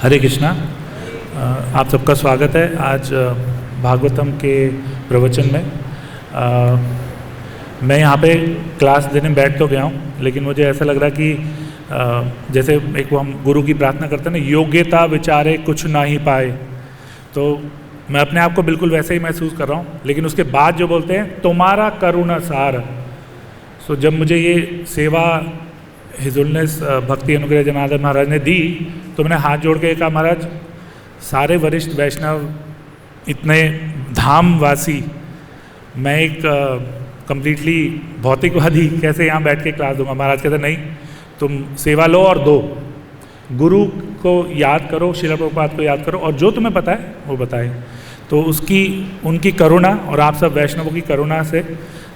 हरे कृष्णा। आप सबका स्वागत है आज भागवतम के प्रवचन में। मैं यहाँ पे क्लास देने बैठ तो गया हूँ, लेकिन मुझे ऐसा लग रहा है कि जैसे एक वो हम गुरु की प्रार्थना करते हैं ना, योग्यता विचारे कुछ ना ही पाए, तो मैं अपने आप को बिल्कुल वैसे ही महसूस कर रहा हूँ। लेकिन उसके बाद जो बोलते हैं तुम्हारा करुणा सार, सो जब मुझे ये सेवा हिजुलनेस भक्ति अनुग्रह जनार्दन महाराज ने दी तो मैंने हाथ जोड़ के कहा, महाराज सारे वरिष्ठ वैष्णव इतने धामवासी, मैं एक कंप्लीटली भौतिकवादी कैसे यहाँ बैठ के क्लास दूंगा। महाराज कहते नहीं, तुम सेवा लो और दो, गुरु को याद करो, श्रील प्रभुपाद को याद करो और जो तुम्हें पता है वो बताए। तो उसकी उनकी करुणा और आप सब वैष्णवों की करुणा से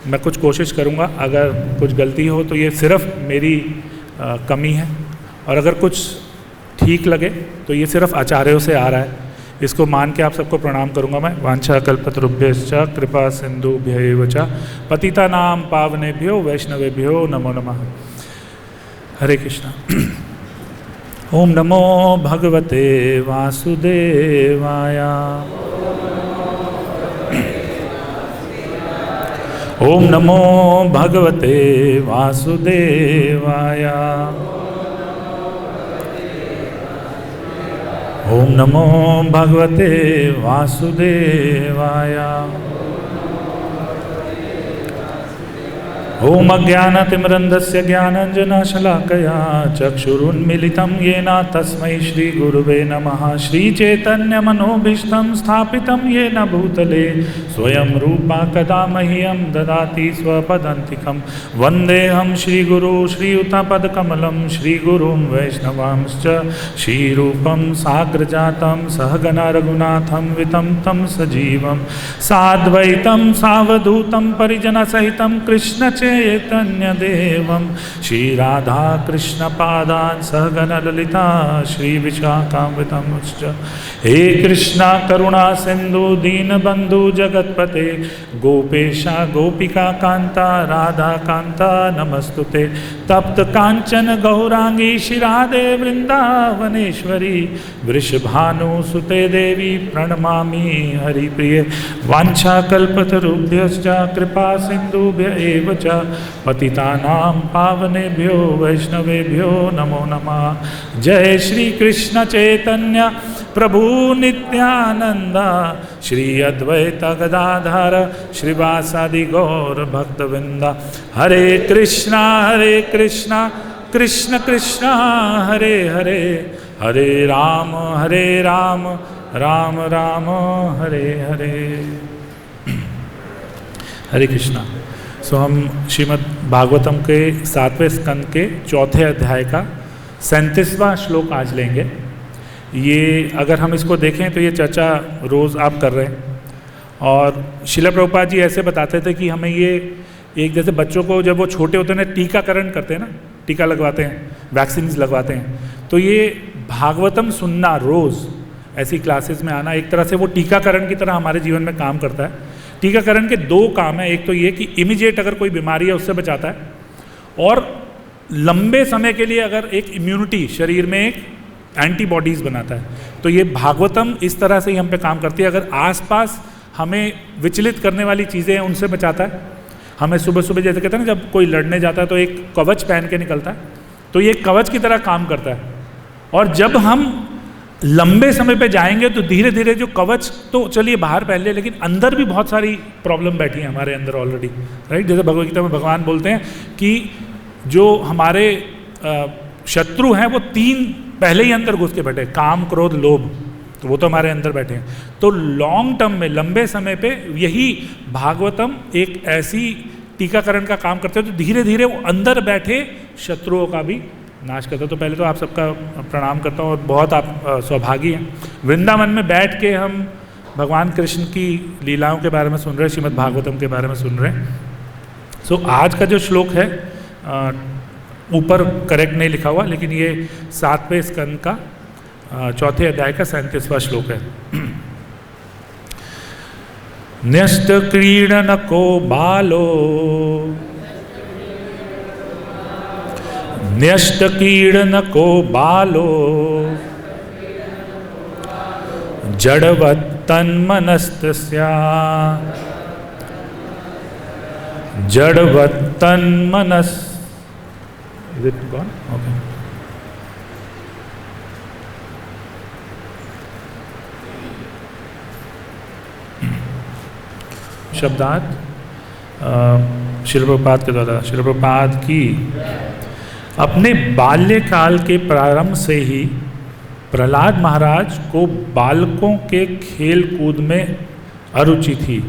मैं कुछ कोशिश करूँगा। अगर कुछ गलती हो तो ये सिर्फ मेरी कमी है, और अगर कुछ ठीक लगे तो ये सिर्फ आचार्यों से आ रहा है। इसको मान के आप सबको प्रणाम करूँगा मैं। वांछा कल्पतरुभ्यश्च कृपा सिंधुभ्यैव च पतितानां पावनेभ्यो वैष्णवेभ्यो नमो नमः। हरे कृष्णा। ओम नमो भगवते वासुदेवाय। ओम नमो भगवते वासुदेवाय। ओम नमो भगवते वासुदेवाय। ओम अज्ञानतिमिरन्धस्य ज्ञानाञ्जनशलाकया चक्षुरुन्मीलितं येन तस्मै श्रीगुरुवे नमः। श्रीचैतन्यमनोभीष्टं स्थापितं येन भूतले स्वयं रूपा कदा मह्यं ददाति स्वपदान्तिकं। वन्देऽहं श्रीगुरु श्रीयुतपदकमलं श्रीगुरुं वैष्णवांश्च श्रीरूपं साग्रजातं सहगना रघुनाथं वितं तं सजीवं साद्वैतं सावधूतं परिजनसहितं कृष्ण चैतन्यदेवं श्रीराधा कृष्णपादान् सहगण ललिता श्रीविशाखान्वितांश्च। हे कृष्णा करुणा सिंधु दीनबंधु जगत्पते गोपेशा गोपिका कांता राधा कांता नमस्तुते। तप्त कांचन गौरांगी शिरादे वृंदावनेश्वरी वृषभानुसुते देवी प्रणमामि हरिप्रिये। वांछा कल्पतरुभ्यश्च कृपा सिंधुभ्य एव च पतितानां पावनेभ्यो वैष्णवेभ्यो नमो नमः। जय श्री कृष्ण चैतन्य प्रभु नित्यानंद श्री अद्वैत गदाधर श्रीवासादि गौर भक्तवृंद। हरे कृष्णा कृष्ण कृष्ण हरे हरे, हरे राम राम राम हरे हरे। हरे कृष्णा। सो हम श्रीमद् भागवतम के 7वें स्कंद के 4थे अध्याय का 37वां श्लोक आज लेंगे। ये अगर हम इसको देखें तो ये चर्चा रोज़ आप कर रहे हैं, और श्रील प्रभुपाद जी ऐसे बताते थे कि हमें ये एक जैसे बच्चों को जब वो छोटे होते हैं ना टीकाकरण करते हैं ना, टीका लगवाते हैं, वैक्सीन लगवाते हैं, तो ये भागवतम सुनना रोज़ ऐसी क्लासेस में आना एक तरह से वो टीकाकरण की तरह हमारे जीवन में काम करता है। टीकाकरण के 2 काम हैं, एक तो ये कि इमीडिएट अगर कोई बीमारी है उससे बचाता है, और लंबे समय के लिए अगर एक इम्यूनिटी शरीर में एक एंटीबॉडीज़ बनाता है। तो ये भागवतम इस तरह से ही हम पे काम करती है। अगर आसपास हमें विचलित करने वाली चीज़ें हैं उनसे बचाता है। हमें सुबह सुबह जैसे कहते हैं ना, जब कोई लड़ने जाता है तो एक कवच पहन के निकलता है, तो ये कवच की तरह काम करता है। और जब हम लंबे समय पे जाएंगे तो धीरे धीरे जो कवच तो चलिए बाहर पहन ले, लेकिन अंदर भी बहुत सारी प्रॉब्लम बैठी है हमारे अंदर ऑलरेडी, राइट। जैसे भगवद गीता में भगवान बोलते हैं कि जो हमारे शत्रु हैं वो 3 पहले ही अंदर घुस के बैठे, काम क्रोध लोभ, तो वो तो हमारे अंदर बैठे हैं। तो लॉन्ग टर्म में, लंबे समय पे यही भागवतम एक ऐसी टीकाकरण का काम करते हैं तो धीरे धीरे वो अंदर बैठे शत्रुओं का भी नाश करता है। तो पहले तो आप सबका प्रणाम करता हूँ, और बहुत आप सौभागी हैं। वृंदावन में बैठ के हम भगवान कृष्ण की लीलाओं के बारे में सुन रहे हैं, श्रीमद् भागवतम के बारे में सुन रहे हैं। सो आज का जो श्लोक है ऊपर करेक्ट नहीं लिखा हुआ, लेकिन ये 7वें स्कंद का 4थे अध्याय का 37वां श्लोक है। न्यस्त क्रीडनको बालो न्यस्तकीर्णको बालो जड़वत् तन्मनस्तस्या जड़वत् तन्मनस। Is it gone? Okay. शब्दार्थ श्रील प्रभुपाद के द्वारा। श्रील प्रभुपाद की अपने बाल्यकाल के प्रारंभ से ही प्रहलाद महाराज को बालकों के खेल कूद में अरुचि थी।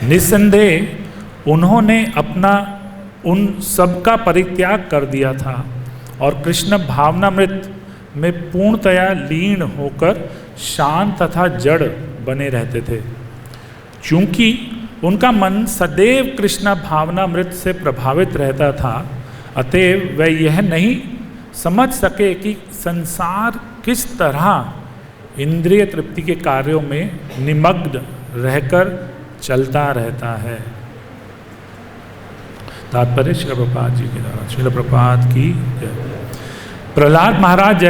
निस्संदेह उन्होंने अपना उन सब का परित्याग कर दिया था और कृष्ण भावनामृत में पूर्णतया लीन होकर शांत तथा जड़ बने रहते थे। चूंकि उनका मन सदैव कृष्ण भावनामृत से प्रभावित रहता था, अतएव वह यह नहीं समझ सके कि संसार किस तरह इंद्रिय तृप्ति के कार्यों में निमग्न रहकर चलता रहता है। तात्पर्य श्रील प्रभुपाद जी के द्वारा। श्रील प्रभुपाद की प्रहलाद महाराज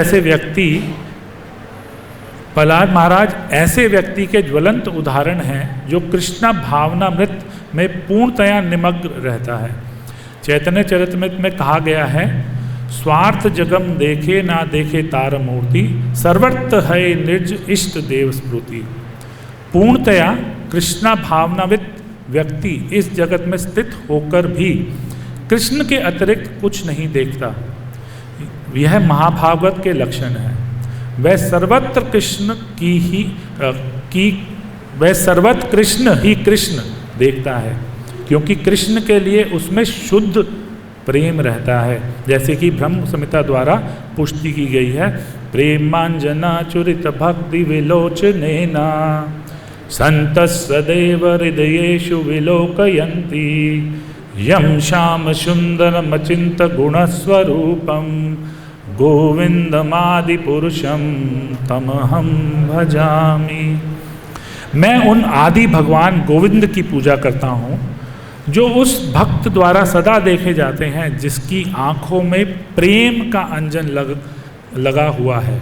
ऐसे व्यक्ति के ज्वलंत उदाहरण हैं जो कृष्ण भावनामृत में पूर्णतया निमग्न रहता है। चैतन्य चरितमृत में कहा गया है, स्वार्थ जगम देखे ना देखे तार मूर्ति, सर्वत्र है निर्ज इष्ट देव स्मृति। पूर्णतया कृष्ण भावनावित व्यक्ति इस जगत में स्थित होकर भी कृष्ण के अतिरिक्त कुछ नहीं देखता। यह महाभागवत के लक्षण है। वह सर्वत्र कृष्ण ही कृष्ण देखता है, क्योंकि कृष्ण के लिए उसमें शुद्ध प्रेम रहता है, जैसे कि ब्रह्म संहिता द्वारा पुष्टि की गई है। प्रेमांजना चुरित भक्ति विलोचनेना संत सदैव हृदयेषु विलोकयन्ति यम श्याम सुंदरम अचिंत गुणस्वरूपम गोविंदमादि पुरुषम तमहम भजामि। मैं उन आदि भगवान गोविंद की पूजा करता हूँ जो उस भक्त द्वारा सदा देखे जाते हैं जिसकी आँखों में प्रेम का अंजन लगा हुआ है।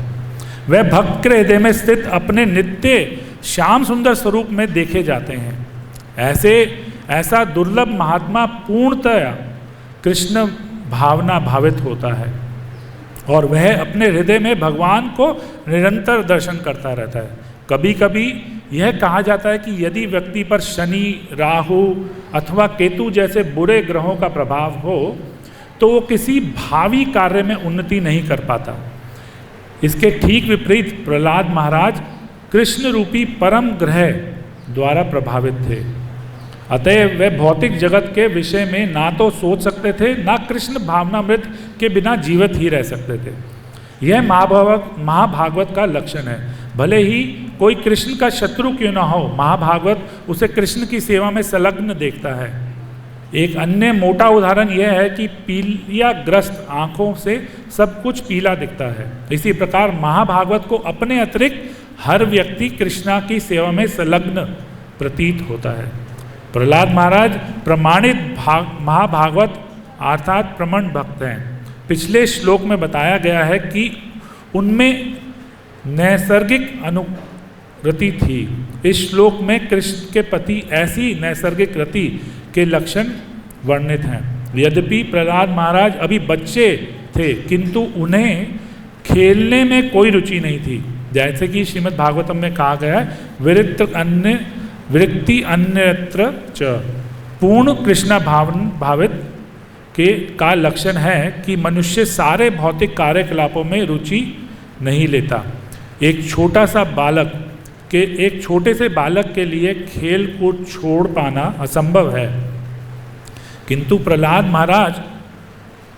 वह भक्त के हृदय में स्थित अपने नित्य श्याम सुंदर स्वरूप में देखे जाते हैं। ऐसा दुर्लभ महात्मा पूर्णतया कृष्ण भावना भावित होता है और वह अपने हृदय में भगवान को निरंतर दर्शन करता रहता है। कभी कभी यह कहा जाता है कि यदि व्यक्ति पर शनि, राहु अथवा केतु जैसे बुरे ग्रहों का प्रभाव हो तो वो किसी भावी कार्य में उन्नति नहीं कर पाता। इसके ठीक विपरीत प्रहलाद महाराज कृष्ण रूपी परम ग्रह द्वारा प्रभावित थे। अतएव वे भौतिक जगत के विषय में ना तो सोच सकते थे, ना कृष्ण भावनामृत के बिना जीवित ही रह सकते थे। यह महाभागवत का लक्षण है। भले ही कोई कृष्ण का शत्रु क्यों ना हो, महाभागवत उसे कृष्ण की सेवा में संलग्न देखता है। एक अन्य मोटा उदाहरण यह है कि पीलियाग्रस्त आँखों से सब कुछ पीला दिखता है। इसी प्रकार महाभागवत को अपने अतिरिक्त हर व्यक्ति कृष्णा की सेवा में संलग्न प्रतीत होता है। प्रहलाद महाराज प्रमाणित महाभागवत अर्थात प्रमाण भक्त हैं। पिछले श्लोक में बताया गया है कि उनमें नैसर्गिक अनुरति थी। इस श्लोक में कृष्ण के प्रति ऐसी नैसर्गिक रति के लक्षण वर्णित हैं। यद्यपि प्रहलाद महाराज अभी बच्चे थे, किंतु उन्हें खेलने में कोई रुचि नहीं थी। जैसे कि श्रीमद् भागवतम में कहा गया है, विरक्ति अन्यत्र च। पूर्ण कृष्ण भावित का लक्षण है कि मनुष्य सारे भौतिक कार्यकलापों में रुचि नहीं लेता। एक छोटे से बालक के लिए खेल कूद छोड़ पाना असंभव है, किंतु प्रहलाद महाराज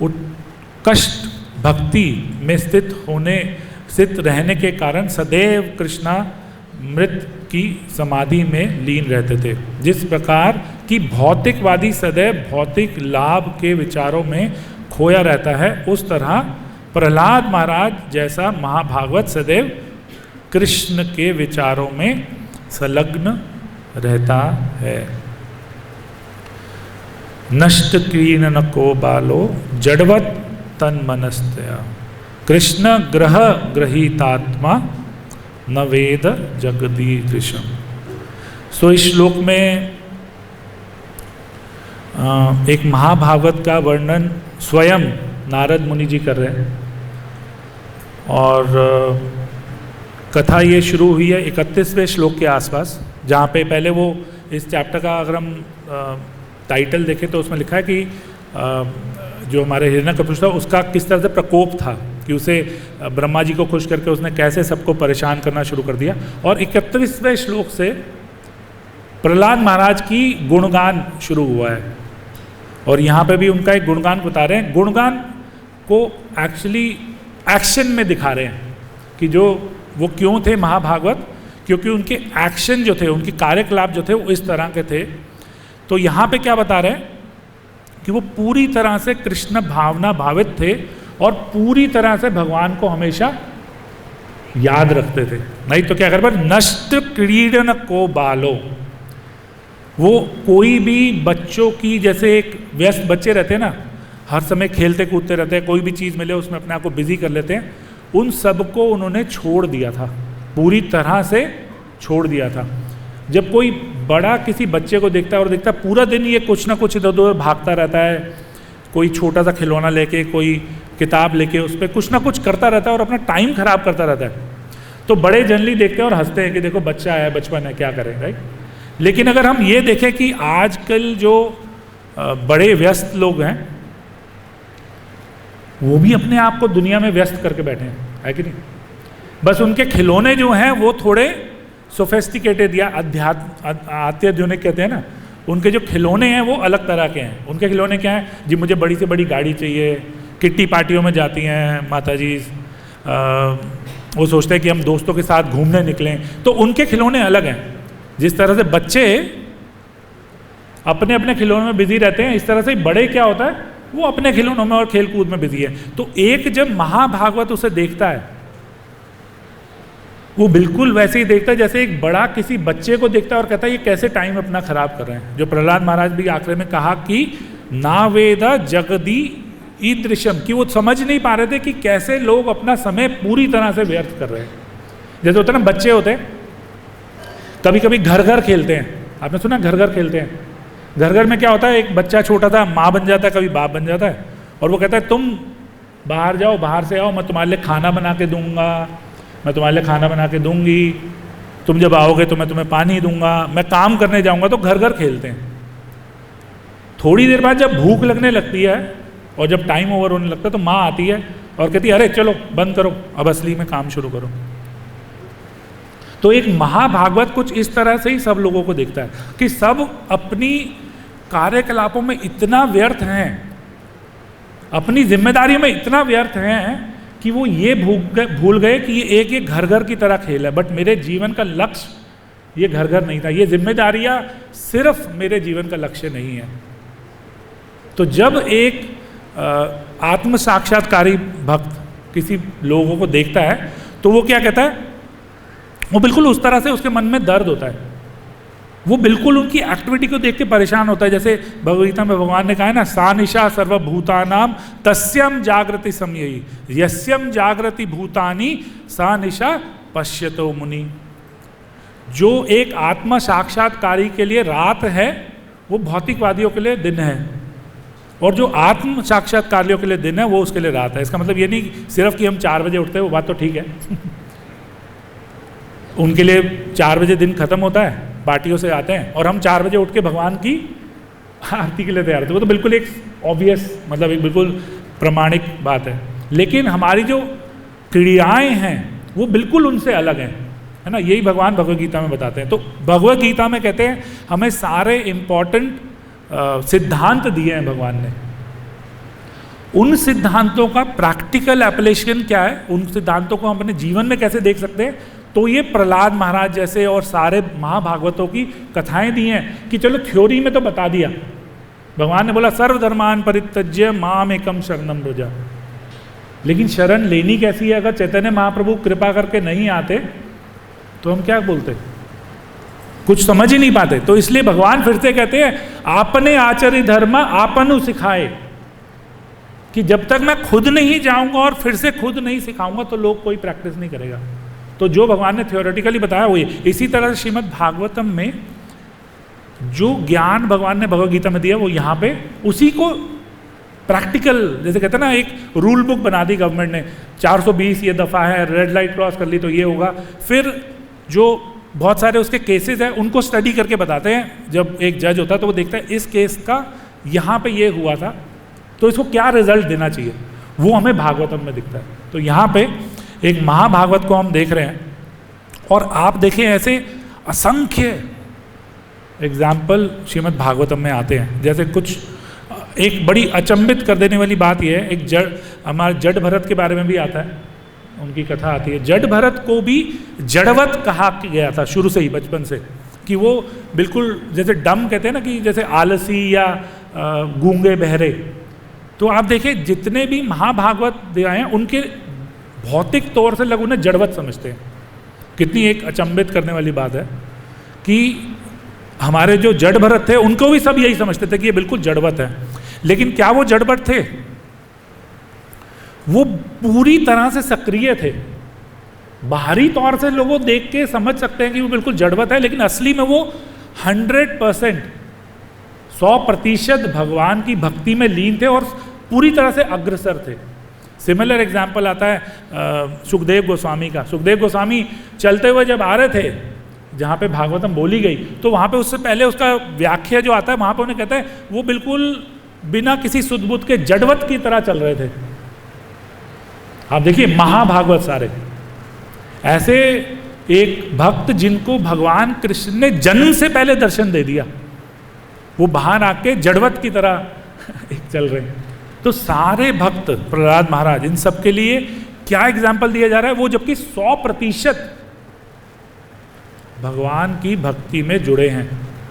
उत्कृष्ट भक्ति में स्थित रहने के कारण सदैव कृष्णामृत की समाधि में लीन रहते थे। जिस प्रकार की भौतिकवादी सदैव भौतिक लाभ के विचारों में खोया रहता है, उस तरह प्रहलाद महाराज जैसा महाभागवत सदैव कृष्ण के विचारों में संलग्न रहता है। नष्ट क्रीडन को बालो जड़वत तन्मनस्तया कृष्ण ग्रहीतात्मा न वेद जगदीदृशम। सो इस श्लोक में एक महाभागवत का वर्णन स्वयं नारद मुनि जी कर रहे हैं, और कथा ये शुरू हुई है 31वें श्लोक के आसपास, जहाँ पे पहले वो इस चैप्टर का अगर हम टाइटल देखें तो उसमें लिखा है कि जो हमारे हिरण्यकशिपु था उसका किस तरह से प्रकोप था, कि उसे ब्रह्मा जी को खुश करके उसने कैसे सबको परेशान करना शुरू कर दिया। और 31वें श्लोक से प्रहलाद महाराज की गुणगान शुरू हुआ है, और यहाँ पे भी उनका एक गुणगान बता रहे हैं। गुणगान को एक्चुअली एक्शन में दिखा रहे हैं कि जो वो क्यों थे महाभागवत, क्योंकि उनके एक्शन जो थे, उनके कार्यकलाप जो थे वो इस तरह के थे। तो यहाँ पे क्या बता रहे हैं कि वो पूरी तरह से कृष्ण भावना भावित थे और पूरी तरह से भगवान को हमेशा याद रखते थे। नहीं तो क्या कर नष्ट क्रीडन को बालो, वो कोई भी बच्चों की, जैसे एक व्यस्त बच्चे रहते हैं ना, हर समय खेलते कूदते रहते हैं, कोई भी चीज़ मिले उसमें अपने आप को बिजी कर लेते हैं, उन सबको उन्होंने छोड़ दिया था, पूरी तरह से छोड़ दिया था। जब कोई बड़ा किसी बच्चे को देखता है और देखता है पूरा दिन ये कुछ ना कुछ इधर उधर भागता रहता है, कोई छोटा सा खिलौना लेके, कोई किताब लेके उस पर कुछ ना कुछ करता रहता है और अपना टाइम खराब करता रहता है, तो बड़े जनरली देखते हैं और हंसते हैं कि देखो बच्चा है, बचपन है, क्या करें, राइट। लेकिन अगर हम ये देखें कि आजकल जो बड़े व्यस्त लोग हैं वो भी अपने आप को दुनिया में व्यस्त करके बैठे हैं, है कि नहीं। बस उनके खिलौने जो हैं वो थोड़े सोफेस्टिकेटेड या अत्याधुनिक कहते हैं ना, उनके जो खिलौने हैं वो अलग तरह के हैं। उनके खिलौने क्या हैं जी, मुझे बड़ी से बड़ी गाड़ी चाहिए, किट्टी पार्टियों में जाती हैं माता जी, वो सोचते हैं कि हम दोस्तों के साथ घूमने निकलें, तो उनके खिलौने अलग हैं। जिस तरह से बच्चे अपने अपने खिलौनों में बिजी रहते हैं, इस तरह से बड़े क्या होता है, वो अपने खिलौनों में और खेल कूद में बिजी है। तो एक जब महाभागवत उसे देखता है, वो बिल्कुल वैसे ही देखता है जैसे एक बड़ा किसी बच्चे को देखता है और कहता है ये कैसे टाइम अपना खराब कर रहे हैं। जो प्रहलाद महाराज भी आखिर में कहा कि ना वेदा जगदी ईदृशम, कि वो समझ नहीं पा रहे थे कि कैसे लोग अपना समय पूरी तरह से व्यर्थ कर रहे हैं। जैसे होता है ना, बच्चे होते हैं कभी कभी घर घर खेलते हैं, आपने सुना घर घर खेलते हैं। घर घर में क्या होता है, एक बच्चा छोटा सा माँ बन जाता है, कभी बाप बन जाता है, और वो कहता है तुम बाहर जाओ, बाहर से आओ, मैं तुम्हारे लिए खाना बना के दूंगा, मैं तुम्हारे लिए खाना बना के दूंगी, तुम जब आओगे तो मैं तुम्हें पानी दूंगा, मैं काम करने जाऊंगा। तो घर घर खेलते हैं। थोड़ी देर बाद जब भूख लगने लगती है और जब टाइम ओवर होने लगता है तो माँ आती है और कहती है अरे चलो बंद करो, अब असली में काम शुरू करो। तो एक महाभागवत कुछ इस तरह से ही सब लोगों को देखता है कि सब अपनी कार्यकलापों में इतना व्यर्थ हैं, अपनी जिम्मेदारियों में इतना व्यर्थ हैं कि वो ये भूल गए कि ये एक घर घर की तरह खेल है, बट मेरे जीवन का लक्ष्य ये घर घर नहीं था, ये जिम्मेदारियां सिर्फ मेरे जीवन का लक्ष्य नहीं है। तो जब एक आत्म साक्षात्कारी भक्त किसी लोगों को देखता है तो वो क्या कहता है, वो बिल्कुल उस तरह से उसके मन में दर्द होता है, वो बिल्कुल उनकी एक्टिविटी को देख के परेशान होता है। जैसे भगवद्गीता में भगवान ने कहा है ना, सा निशा सर्वभूतानाम तस्यम जागृति समयी, यस्यम जागृति भूतानि सा निशा पश्यतो मुनि। जो एक आत्मा साक्षात्कारी के लिए रात है वो भौतिकवादियों के लिए दिन है, और जो आत्म साक्षात्कारियों के लिए दिन है वो उसके लिए रात है। इसका मतलब ये नहीं सिर्फ कि हम 4 बजे उठते हैं, वो बात तो ठीक है उनके लिए 4 बजे दिन खत्म होता है, पार्टियों से आते हैं, और हम 4 बजे उठ के भगवान की आरती के लिए तैयार होते हैं। वो तो बिल्कुल एक ऑब्वियस, मतलब एक बिल्कुल प्रमाणिक बात है। लेकिन हमारी जो क्रियाएं हैं वो बिल्कुल उनसे अलग हैं, है ना। यही भगवान भगवद गीता में बताते हैं। तो भगवद गीता में कहते हैं हमें सारे इम्पॉर्टेंट सिद्धांत दिए हैं भगवान ने। उन सिद्धांतों का प्रैक्टिकल एप्लीकेशन क्या है, उन सिद्धांतों को हम अपने जीवन में कैसे देख सकते हैं, तो ये प्रहलाद महाराज जैसे और सारे महाभागवतों की कथाएं दी हैं कि चलो थ्योरी में तो बता दिया। भगवान ने बोला सर्वधर्मान परित्यज्य माम एकम शरणम व्रज, लेकिन शरण लेनी कैसी है। अगर चैतन्य महाप्रभु कृपा करके नहीं आते तो हम क्या बोलते, कुछ समझ ही नहीं पाते। तो इसलिए भगवान फिर से कहते हैं आपने आचरी धर्म आपनु सिखाए, कि जब तक मैं खुद नहीं जाऊंगा और फिर से खुद नहीं सिखाऊंगा तो लोग कोई प्रैक्टिस नहीं करेगा। तो जो भगवान ने थ्योरेटिकली बताया वो ये। इसी तरह से श्रीमद् भागवतम में जो ज्ञान भगवान ने भगवद गीता में दिया वो यहाँ पे उसी को प्रैक्टिकल, जैसे कहते हैं ना, एक रूल बुक बना दी गवर्नमेंट ने, 420 ये दफ़ा है, रेड लाइट क्रॉस कर ली तो ये होगा। फिर जो बहुत सारे उसके केसेस हैं उनको स्टडी करके बताते हैं। जब एक जज होता है तो वो देखता है इस केस का यहाँ पे ये हुआ था तो इसको क्या रिजल्ट देना चाहिए, वो हमें भागवतम में दिखता है। तो यहाँ पे एक महाभागवत को हम देख रहे हैं और आप देखें ऐसे असंख्य एग्जाम्पल श्रीमद् भागवतम में आते हैं। जैसे कुछ एक बड़ी अचंभित कर देने वाली बात यह है, एक हमारे जड भरत के बारे में भी आता है, उनकी कथा आती है। जड भरत को भी जड़वत कहा गया था शुरू से ही, बचपन से, कि वो बिल्कुल जैसे डम कहते हैं ना, कि जैसे आलसी या गूंगे बहरे। तो आप देखें जितने भी महाभागवत दिखाए हैं उनके भौतिक तौर से लोग उन्हें जड़वत समझते हैं। कितनी एक अचंभित करने वाली बात है कि हमारे जो जड़ भरत थे उनको भी सब यही समझते थे कि ये बिल्कुल जड़वत है। लेकिन क्या वो जड़वत थे? वो पूरी तरह से सक्रिय थे। बाहरी तौर से लोगों देख के समझ सकते हैं कि वो बिल्कुल जड़वत है, लेकिन असली में वो 100%, 100% भगवान की भक्ति में लीन थे और पूरी तरह से अग्रसर थे। सिमिलर एग्जाम्पल आता है सुखदेव गोस्वामी का। सुखदेव गोस्वामी चलते हुए जब आ रहे थे जहाँ पे भागवतम बोली गई, तो वहाँ पे उससे पहले उसका व्याख्या जो आता है वहाँ पे उन्हें कहता है वो बिल्कुल बिना किसी सुध-बुध के जड़वत की तरह चल रहे थे। आप देखिए महाभागवत सारे ऐसे एक भक्त जिनको भगवान कृष्ण ने जन्म से पहले दर्शन दे दिया, वो बाहर आके जड़वत की तरह एक चल रहे हैं। तो सारे भक्त, प्रहलाद महाराज, इन सब के लिए क्या एग्जाम्पल दिया जा रहा है? वो जबकि 100% भगवान की भक्ति में जुड़े हैं।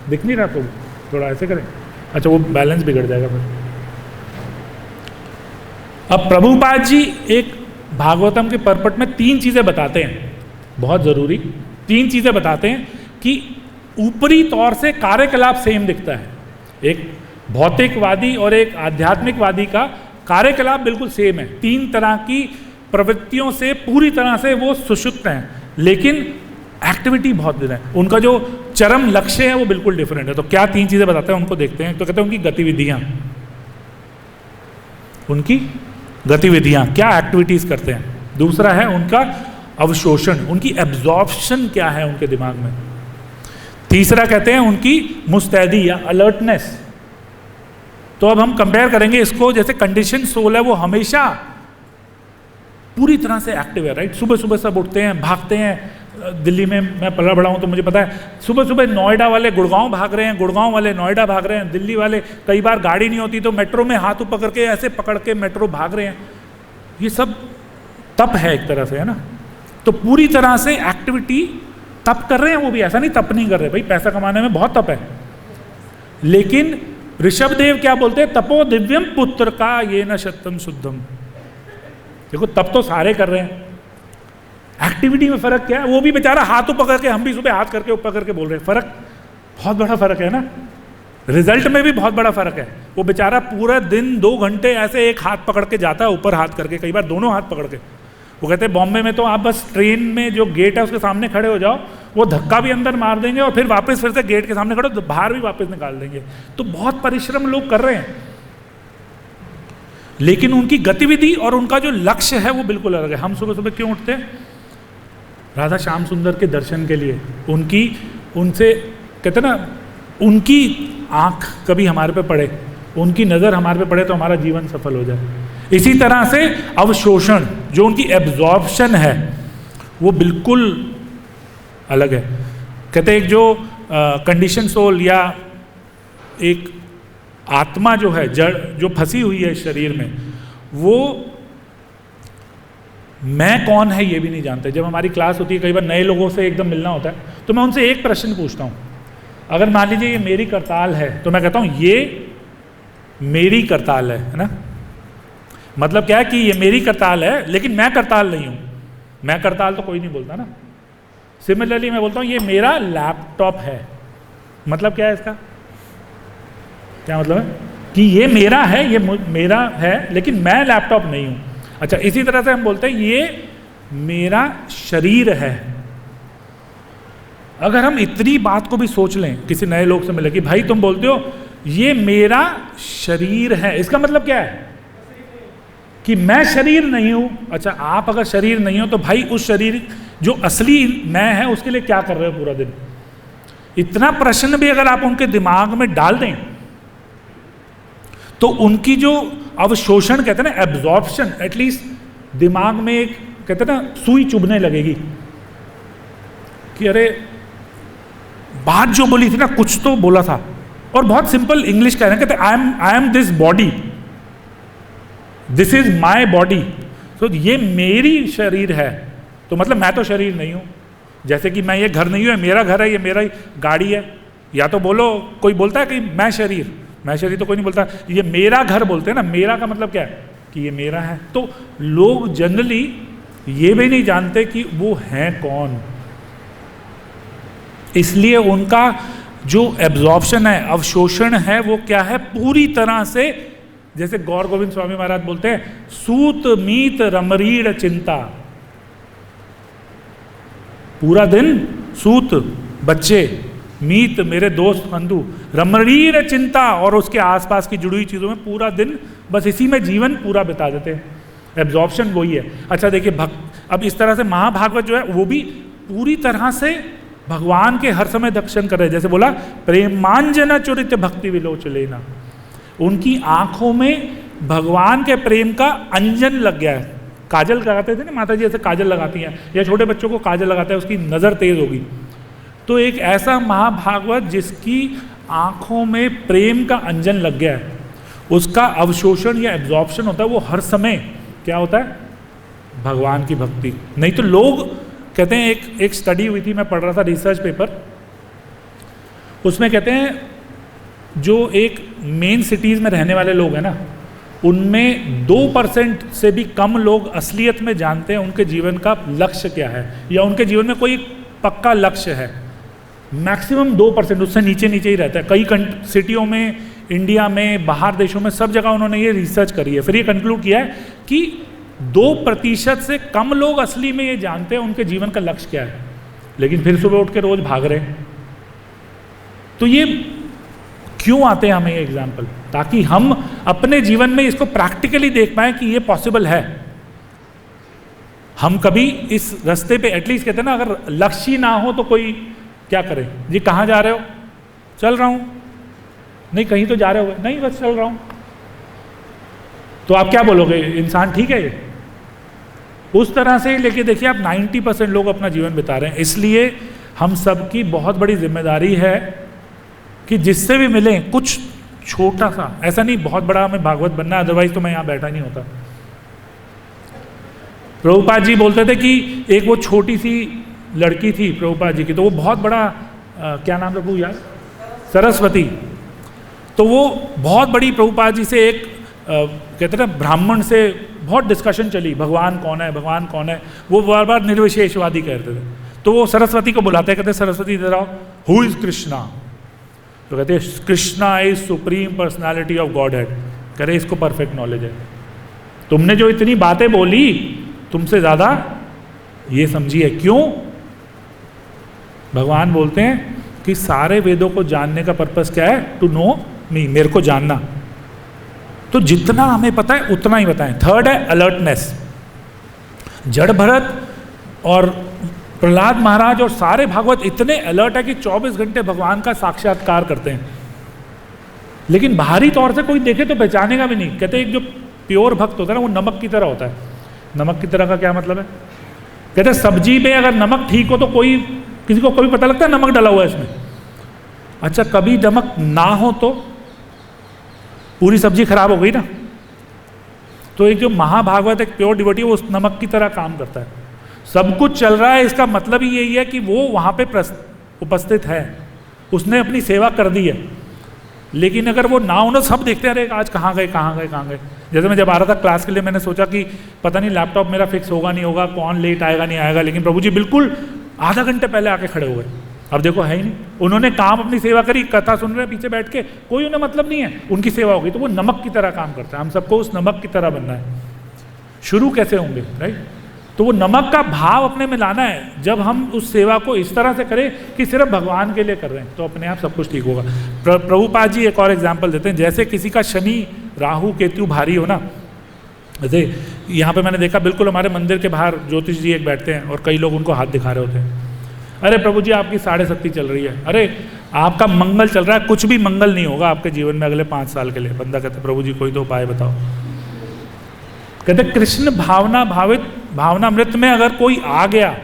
दिख नहीं रहा? तो थोड़ा ऐसे करें, अच्छा वो बैलेंस बिगड़ जाएगा फिर। अब प्रभुपाद जी एक भागवतम के पर्पट में 3 चीजें बताते हैं, बहुत जरूरी 3 चीजें बताते हैं कि ऊपरी तौर से कार्यकलाप सेम दिखता है। एक भौतिकवादी और एक आध्यात्मिकवादी का कार्यकलाप बिल्कुल सेम है। 3 तरह की प्रवृत्तियों से पूरी तरह से वो सुषुप्त हैं, लेकिन एक्टिविटी बहुत दिन है। उनका जो चरम लक्ष्य है वो बिल्कुल डिफरेंट है। तो क्या 3 चीजें बताते हैं उनको देखते हैं। तो कहते हैं उनकी गतिविधियां, क्या एक्टिविटीज करते हैं। दूसरा है उनका अवशोषण, उनकी एब्जॉर्प्शन क्या है उनके दिमाग में। तीसरा कहते हैं उनकी मुस्तैदी या अलर्टनेस। तो अब हम कंपेयर करेंगे इसको, जैसे कंडीशन सोल है वो हमेशा पूरी तरह से एक्टिव है, राइट। सुबह सुबह सब उठते हैं, भागते हैं। दिल्ली में मैं पला बड़ा हूँ तो मुझे पता है, सुबह सुबह नोएडा वाले गुड़गांव भाग रहे हैं, गुड़गांव वाले नोएडा भाग रहे हैं, दिल्ली वाले कई बार गाड़ी नहीं होती तो मेट्रो में हाथ पकड़ के ऐसे पकड़ के मेट्रो भाग रहे हैं। ये सब तप है एक तरह से, है ना। तो पूरी तरह से एक्टिविटी तप कर रहे हैं। वो भी ऐसा नहीं तप नहीं कर रहे, भाई पैसा कमाने में बहुत तप है। लेकिन ऋषभदेव क्या बोलते हैं? तपो दिव्यम पुत्र का ये न शतम शुद्धम। देखो तप तो सारे कर रहे हैं, एक्टिविटी में फर्क क्या है? वो भी बेचारा हाथ पकड़ के, हम भी सुबह हाथ करके ऊपर करके बोल रहे हैं। फर्क बहुत बड़ा फर्क है ना, रिजल्ट में भी बहुत बड़ा फर्क है। वो बेचारा पूरा दिन 2 घंटे ऐसे एक हाथ पकड़ के जाता है, ऊपर हाथ करके, कई बार दोनों हाथ पकड़ के। वो कहते हैं बॉम्बे में तो आप बस ट्रेन में जो गेट है उसके सामने खड़े हो जाओ, वो धक्का भी अंदर मार देंगे और फिर वापस फिर से गेट के सामने खड़े हो तो बाहर भी वापस निकाल देंगे। तो बहुत परिश्रम लोग कर रहे हैं, लेकिन उनकी गतिविधि और उनका जो लक्ष्य है वो बिल्कुल अलग है। हम सुबह सुबह क्यों उठते हैं? राधा श्याम सुंदर के दर्शन के लिए। उनसे कहते ना, उनकी आंख कभी हमारे पे पड़े, उनकी नज़र हमारे पे पड़े तो हमारा जीवन सफल हो जाए। इसी तरह से अवशोषण, जो उनकी एब्जॉर्प्शन है वो बिल्कुल अलग है। कहते एक जो कंडीशन सोल या एक आत्मा जो है, जड़ जो फंसी हुई है शरीर में, वो मैं कौन है ये भी नहीं जानते। जब हमारी क्लास होती है, कई बार नए लोगों से एकदम मिलना होता है, तो मैं उनसे एक प्रश्न पूछता हूँ। अगर मान लीजिए ये मेरी करताल है, तो मैं कहता हूँ ये मेरी करताल है ना। मतलब क्या है कि ये मेरी करताल है, लेकिन मैं करताल नहीं हूँ। मैं करताल तो कोई नहीं बोलता ना। सिमिलरली मैं बोलता हूँ ये मेरा लैपटॉप है। मतलब क्या है इसका? क्या मतलब है? कि ये मेरा है, ये मेरा है, लेकिन मैं लैपटॉप नहीं हूँ। अच्छा, इसी तरह से हम बोलते हैं ये मेरा शरीर है। अगर हम इतनी बात को भी सोच लें, किसी नए लोग से मिले कि भाई तुम बोलते हो ये मेरा शरीर है, इसका मतलब क्या है कि मैं शरीर नहीं हूं। अच्छा, आप अगर शरीर नहीं हो तो भाई उस शरीर जो असली मैं है उसके लिए क्या कर रहे हो पूरा दिन? इतना प्रश्न भी अगर आप उनके दिमाग में डाल दें तो उनकी जो अवशोषण कहते हैं ना, एब्जॉर्प्शन, एटलीस्ट दिमाग में एक कहते हैं ना सुई चुभने लगेगी कि अरे बात जो बोली थी ना कुछ तो बोला था। और बहुत सिंपल इंग्लिश कह रहे हैं, कहते I am this body, this is my body. तो ये मेरी शरीर है, तो मतलब मैं तो शरीर नहीं हूं। जैसे कि मैं ये घर नहीं हूं, मेरा घर है, ये मेरा गाड़ी है। या तो बोलो, कोई बोलता है कि मैं शरीर तो कोई नहीं बोलता, ये मेरा घर बोलते हैं ना। मेरा का मतलब क्या है कि ये मेरा है। तो लोग जनरली ये भी नहीं जानते कि वो हैं कौन, इसलिए उनका जो एब्जॉर्प्शन है, अवशोषण है, वो क्या है, पूरी तरह से, जैसे गौर गोविंद स्वामी महाराज बोलते हैं, सूत मीत रमरीड़ चिंता। पूरा दिन सूत बच्चे, मीत मेरे दोस्त बंधु, रमणीय चिंता और उसके आसपास की जुड़ी हुई चीज़ों में पूरा दिन बस इसी में जीवन पूरा बिता देते हैं। एब्जॉर्प्शन वही है। अच्छा देखिए, अब इस तरह से महाभागवत जो है वो भी पूरी तरह से भगवान के हर समय दर्शन कर रहे हैं। जैसे बोला, प्रेमांजना चुरित भक्ति विलोचलेना, उनकी आंखों में भगवान के प्रेम का अंजन लग गया है। काजल लगाते थे ना माता जी, ऐसे काजल लगाती हैं, या छोटे बच्चों को काजल लगाते हैं, उसकी नज़र तेज होगी। तो एक ऐसा महाभागवत जिसकी आंखों में प्रेम का अंजन लग गया है, उसका अवशोषण या एब्जॉर्प्शन होता है, वो हर समय क्या होता है, भगवान की भक्ति। नहीं तो लोग कहते हैं, एक स्टडी हुई थी, मैं पढ़ रहा था रिसर्च पेपर, उसमें कहते हैं जो एक मेन सिटीज़ में रहने वाले लोग हैं ना, उनमें 2% से भी कम लोग असलियत में जानते हैं उनके जीवन का लक्ष्य क्या है, या उनके जीवन में कोई पक्का लक्ष्य है। मैक्सिमम 2%, उससे नीचे नीचे ही रहता है। कई सिटियों में, इंडिया में, बाहर देशों में, सब जगह उन्होंने ये रिसर्च करी है। फिर ये कंक्लूड किया है कि 2% से कम लोग असली में ये जानते हैं उनके जीवन का लक्ष्य क्या है, लेकिन फिर सुबह उठ के रोज भाग रहे हैं। तो ये क्यों आते हैं हमें ये एग्जाम्पल, ताकि हम अपने जीवन में इसको प्रैक्टिकली देख पाएं कि ये पॉसिबल है। हम कभी इस रास्ते पे एटलीस्ट, कहते हैं ना, अगर लक्ष्य ना हो तो कोई क्या करे, जी कहाँ जा रहे हो, चल रहा हूं, नहीं कहीं तो जा रहे हो, नहीं बस चल रहा हूं, तो आप क्या बोलोगे, इंसान ठीक है ये? उस तरह से लेके देखिए आप 90% लोग अपना जीवन बिता रहे हैं। इसलिए हम सबकी बहुत बड़ी जिम्मेदारी है कि जिससे भी मिलें कुछ छोटा सा, ऐसा नहीं बहुत बड़ा हमें भागवत बनना, अदरवाइज तो मैं यहाँ बैठा नहीं होता। प्रभुपाद जी बोलते थे कि एक वो छोटी सी लड़की थी प्रभुपाद जी की, तो वो बहुत बड़ा क्या नाम था प्रभु यार, सरस्वती, तो वो बहुत बड़ी प्रभुपाद जी से एक कहते ना ब्राह्मण से बहुत डिस्कशन चली, भगवान कौन है, भगवान कौन है, वो बार बार निर्विशेषवादी कहते थे। तो वो सरस्वती को बुलाते, कहते सरस्वती इधर आओ, हु इज कृष्णा, तो कहते Krishna is supreme personality of God head. कह रहे इसको परफेक्ट नॉलेज है, तुमने जो इतनी बातें बोली तुमसे ज्यादा ये समझी है। क्यों? भगवान बोलते हैं कि सारे वेदों को जानने का पर्पस क्या है, टू नो मी, मेरे को जानना। तो जितना हमें पता है उतना ही बताएं। थर्ड है अलर्टनेस। जड़ भरत और प्रहलाद महाराज और सारे भागवत इतने अलर्ट है कि 24 घंटे भगवान का साक्षात्कार करते हैं, लेकिन बाहरी तौर से कोई देखे तो पहचानेगा भी नहीं। कहते एक जो प्योर भक्त होता है ना, वो नमक की तरह होता है। नमक की तरह का क्या मतलब है? कहते सब्जी में अगर नमक ठीक हो तो कोई, किसी को कभी पता लगता है नमक डला हुआ है इसमें? अच्छा कभी नमक ना हो तो पूरी सब्जी खराब हो गई ना। तो एक जो महाभागवत एक प्योर डिवोटी वो उस नमक की तरह काम करता है। सब कुछ चल रहा है, इसका मतलब ही यही है कि वो वहाँ पे उपस्थित है, उसने अपनी सेवा कर दी है। लेकिन अगर वो ना हो, सब देखते रहे आज कहाँ गए कहाँ गए कहाँ गए। जैसे मैं जब आ रहा था क्लास के लिए, मैंने सोचा कि पता नहीं लैपटॉप मेरा फिक्स होगा नहीं होगा, कौन लेट आएगा नहीं आएगा, लेकिन प्रभु जी बिल्कुल आधा घंटे पहले आके खड़े हो गए। अब देखो है ही नहीं, उन्होंने काम अपनी सेवा करी, कथा सुन रहे पीछे बैठ के, कोई उन्हें मतलब नहीं है, उनकी सेवा होगी। तो वो नमक की तरह काम करता है। हम सबको उस नमक की तरह बनना है। शुरू कैसे होंगे, राइट? तो वो नमक का भाव अपने में लाना है। जब हम उस सेवा को इस तरह से करें कि सिर्फ भगवान के लिए कर रहे हैं, तो अपने आप सब कुछ ठीक होगा। प्रभुपाद जी एक और एग्जाम्पल देते हैं, जैसे किसी का शनि राहु केतु भारी हो ना, जैसे यहाँ पे मैंने देखा बिल्कुल हमारे मंदिर के बाहर ज्योतिष जी एक बैठते हैं और कई लोग उनको हाथ दिखा रहे होते हैं, अरे प्रभु जी आपकी 7.5 चल रही है, अरे आपका मंगल चल रहा है, कुछ भी मंगल नहीं होगा आपके जीवन में अगले 5 साल के लिए। बंदा कहता है प्रभु जी कोई तो उपाय बताओ। कहते कृष्ण भावनामृत में अगर कोई आ गया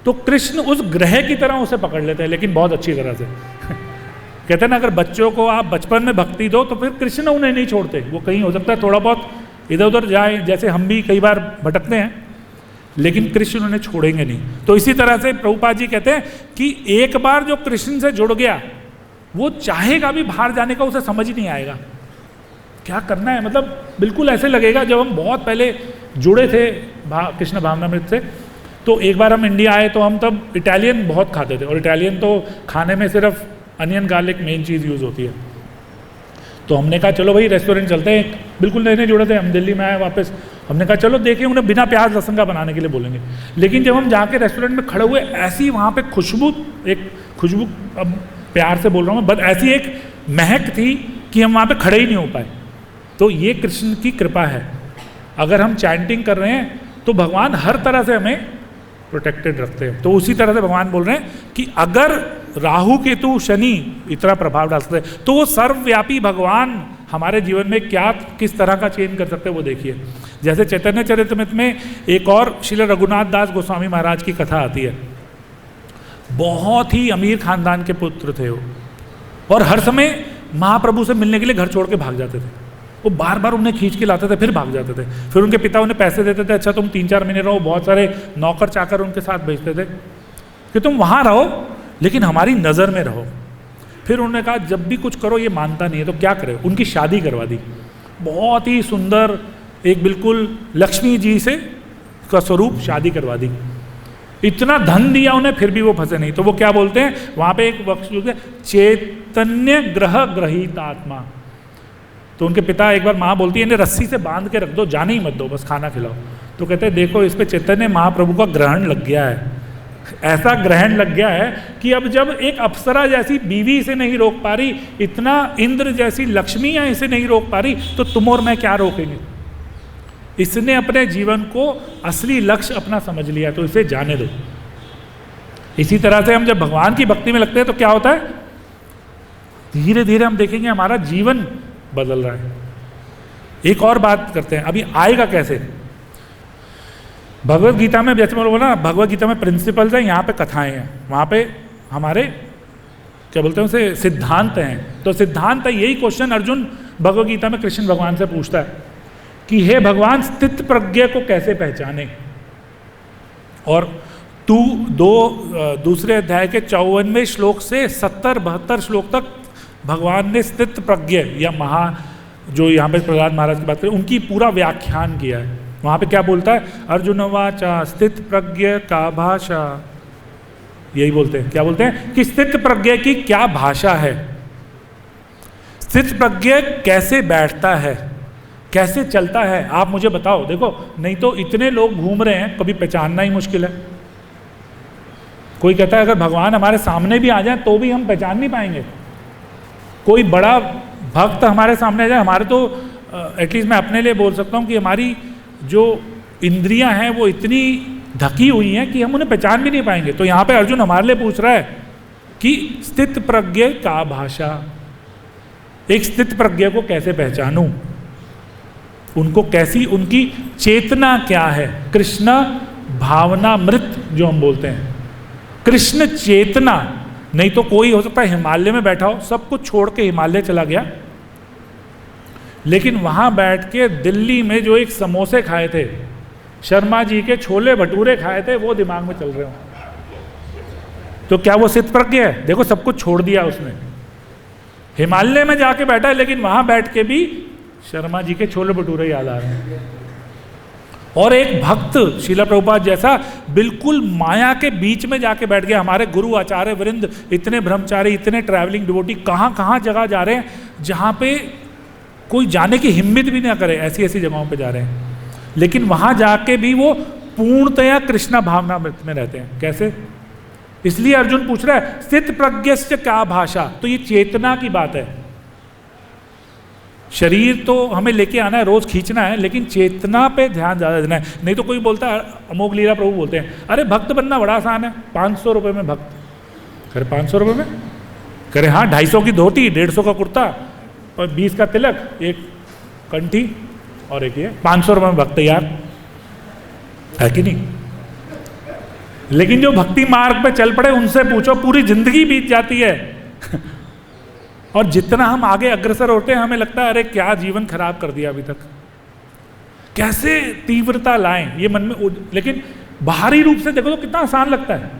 तो कृष्ण उस ग्रह की तरह उसे पकड़ लेते हैं, लेकिन बहुत अच्छी तरह से। कहते हैं ना, अगर बच्चों को आप बचपन में भक्ति दो तो फिर कृष्ण उन्हें नहीं छोड़ते, वो कहीं हो सकता है थोड़ा बहुत इधर उधर जाए, जैसे हम भी कई बार भटकते हैं, लेकिन कृष्ण उन्हें छोड़ेंगे नहीं। तो इसी तरह से प्रभुपाद जी कहते हैं कि एक बार जो कृष्ण से जुड़ गया वो चाहेगा भी बाहर जाने का उसे समझ ही नहीं आएगा क्या करना है। मतलब बिल्कुल ऐसे लगेगा, जब हम बहुत पहले जुड़े थे कृष्ण भावनामृत से, तो एक बार हम इंडिया आए तो हम तब इटालियन बहुत खाते थे, और इटालियन तो खाने में सिर्फ अनियन गार्लिक मेन चीज़ यूज़ होती है। तो हमने कहा चलो भाई रेस्टोरेंट चलते हैं, बिल्कुल नए नए जुड़े थे, हम दिल्ली में आए वापस, हमने कहा चलो देखें, उन्हें बिना प्याज लहसुन का बनाने के लिए बोलेंगे। लेकिन जब हम जाके रेस्टोरेंट में खड़े हुए, ऐसी वहाँ पे खुशबू, अब प्यार से बोल रहा हूँ, बस ऐसी एक महक थी कि हम वहाँ पे खड़े ही नहीं हो पाए। तो ये कृष्ण की कृपा है। अगर हम चैंटिंग कर रहे हैं तो भगवान हर तरह से हमें प्रोटेक्टेड रखते हैं। तो उसी तरह से भगवान बोल रहे हैं कि अगर राहु केतु शनि इतना प्रभाव डाल सकते हैं, तो वो सर्वव्यापी भगवान हमारे जीवन में क्या किस तरह का चेंज कर सकते हैं वो देखिए। जैसे चैतन्य चरितमृत में एक और श्रील रघुनाथ दास गोस्वामी महाराज की कथा आती है। बहुत ही अमीर खानदान के पुत्र थे वो, और हर समय महाप्रभु से मिलने के लिए घर छोड़ के भाग जाते थे। वो बार बार उन्हें खींच के लाते थे, फिर भाग जाते थे। फिर उनके पिता उन्हें पैसे देते थे, अच्छा तुम 3-4 महीने रहो, बहुत सारे नौकर चाकर उनके साथ भेजते थे कि तुम वहाँ रहो लेकिन हमारी नज़र में रहो। फिर उन्होंने कहा जब भी कुछ करो ये मानता नहीं है तो क्या करे, उनकी शादी करवा दी। बहुत ही सुंदर एक बिल्कुल लक्ष्मी जी से का स्वरूप शादी करवा दी। इतना धन दिया उन्हें, फिर भी वो फंसे नहीं। तो वो क्या बोलते हैं वहाँ पे एक वक्त, चैतन्य ग्रह ग्रहित आत्मा। तो उनके पिता, एक बार माँ बोलती है इन्हें रस्सी से बांध के रख दो, जाने ही मत दो, बस खाना खिलाओ। तो कहते हैं देखो इस पे चैतन्य महाप्रभु का ग्रहण लग गया है, ऐसा ग्रहण लग गया है कि अब जब एक अप्सरा जैसी बीवी इसे नहीं रोक पा रही, इतना इंद्र जैसी लक्ष्मियाँ इसे नहीं रोक पा रही, तो तुम और मैं क्या रोकेंगे। इसने अपने जीवन को असली लक्ष्य अपना समझ लिया, तो इसे जाने दो। इसी तरह से हम जब भगवान की भक्ति में लगते हैं तो क्या होता है, धीरे धीरे हम देखेंगे हमारा जीवन बदल रहा है। एक और बात करते हैं, अभी आएगा कैसे। भगवत गीता में जैसे बोलो ना, भगवत गीता में प्रिंसिपल्स हैं, यहाँ पे कथाएं हैं, वहाँ पे हमारे क्या बोलते हैं उसे सिद्धांत हैं। तो सिद्धांत है यही क्वेश्चन अर्जुन भगवत गीता में कृष्ण भगवान से पूछता है कि हे भगवान स्थित प्रज्ञ को कैसे पहचाने। और दूसरे अध्याय के 54वें श्लोक से 70-72 श्लोक तक भगवान ने स्थित प्रज्ञ या जो यहाँ पे प्रहलाद महाराज की बात करें उनकी पूरा व्याख्यान किया है। वहाँ पे क्या बोलता है, अर्जुन वाचा स्थित प्रज्ञ का भाषा, यही बोलते हैं। क्या बोलते हैं कि स्थित प्रज्ञ की क्या भाषा है, स्थित प्रज्ञ कैसे बैठता है, कैसे चलता है, आप मुझे बताओ। देखो नहीं तो इतने लोग घूम रहे हैं, कभी पहचानना ही मुश्किल है। कोई कहता है अगर भगवान हमारे सामने भी आ जाए तो भी हम पहचान नहीं पाएंगे। कोई बड़ा भक्त हमारे सामने आ जाए, हमारे तो एटलीस्ट मैं अपने लिए बोल सकता हूँ कि हमारी जो इंद्रियां हैं वो इतनी ढकी हुई हैं कि हम उन्हें पहचान भी नहीं पाएंगे। तो यहाँ पे अर्जुन हमारे लिए पूछ रहा है कि स्थित प्रज्ञ का भाषा, एक स्थित प्रज्ञ को कैसे पहचानूं, उनको कैसी, उनकी चेतना क्या है। कृष्ण भावनामृत जो हम बोलते हैं, कृष्ण चेतना। नहीं तो कोई हो सकता है हिमालय में बैठा हो, सब कुछ छोड़ के हिमालय चला गया, लेकिन वहां बैठ के दिल्ली में जो एक समोसे खाए थे, शर्मा जी के छोले भटूरे खाए थे, वो दिमाग में चल रहे हो, तो क्या वो स्थित प्रज्ञ है। देखो सब कुछ छोड़ दिया उसने, हिमालय में जाके बैठा है, लेकिन वहां बैठ के भी शर्मा जी के छोले भटूरे याद आ रहे हैं। और एक भक्त श्रील प्रभुपाद जैसा बिल्कुल माया के बीच में जाके बैठ गया। हमारे गुरु आचार्य वृंद इतने ब्रह्मचारी, इतने ट्रैवलिंग डिवोटी कहाँ कहाँ जगह जा रहे हैं जहाँ पे कोई जाने की हिम्मत भी ना करे, ऐसी ऐसी जगहों पे जा रहे हैं, लेकिन वहाँ जाके भी वो पूर्णतया कृष्णा भावना में रहते हैं। कैसे? इसलिए अर्जुन पूछ रहा है स्थित प्रज्ञस्य क्या भाषा, तो ये चेतना की बात है। शरीर तो हमें लेके आना है, रोज खींचना है, लेकिन चेतना पे ध्यान ज़्यादा देना है। नहीं तो कोई बोलता है, अमोघ लीला प्रभु बोलते हैं, अरे भक्त बनना बड़ा आसान है, 500 रुपये में भक्त। करे 500 रुपये में? करे हाँ, 250 की धोती, 150 का कुर्ता और 20 का तिलक, एक कंठी और एक ये, 500 रुपये में भक्त तैयार है कि नहीं? लेकिन जो भक्ति मार्ग पे चल पड़े उनसे पूछो, पूरी जिंदगी बीत जाती है और जितना हम आगे अग्रसर होते हैं हमें लगता है अरे क्या जीवन खराब कर दिया अभी तक, कैसे तीव्रता लाएं ये मन में। लेकिन बाहरी रूप से देखो तो कितना आसान लगता है।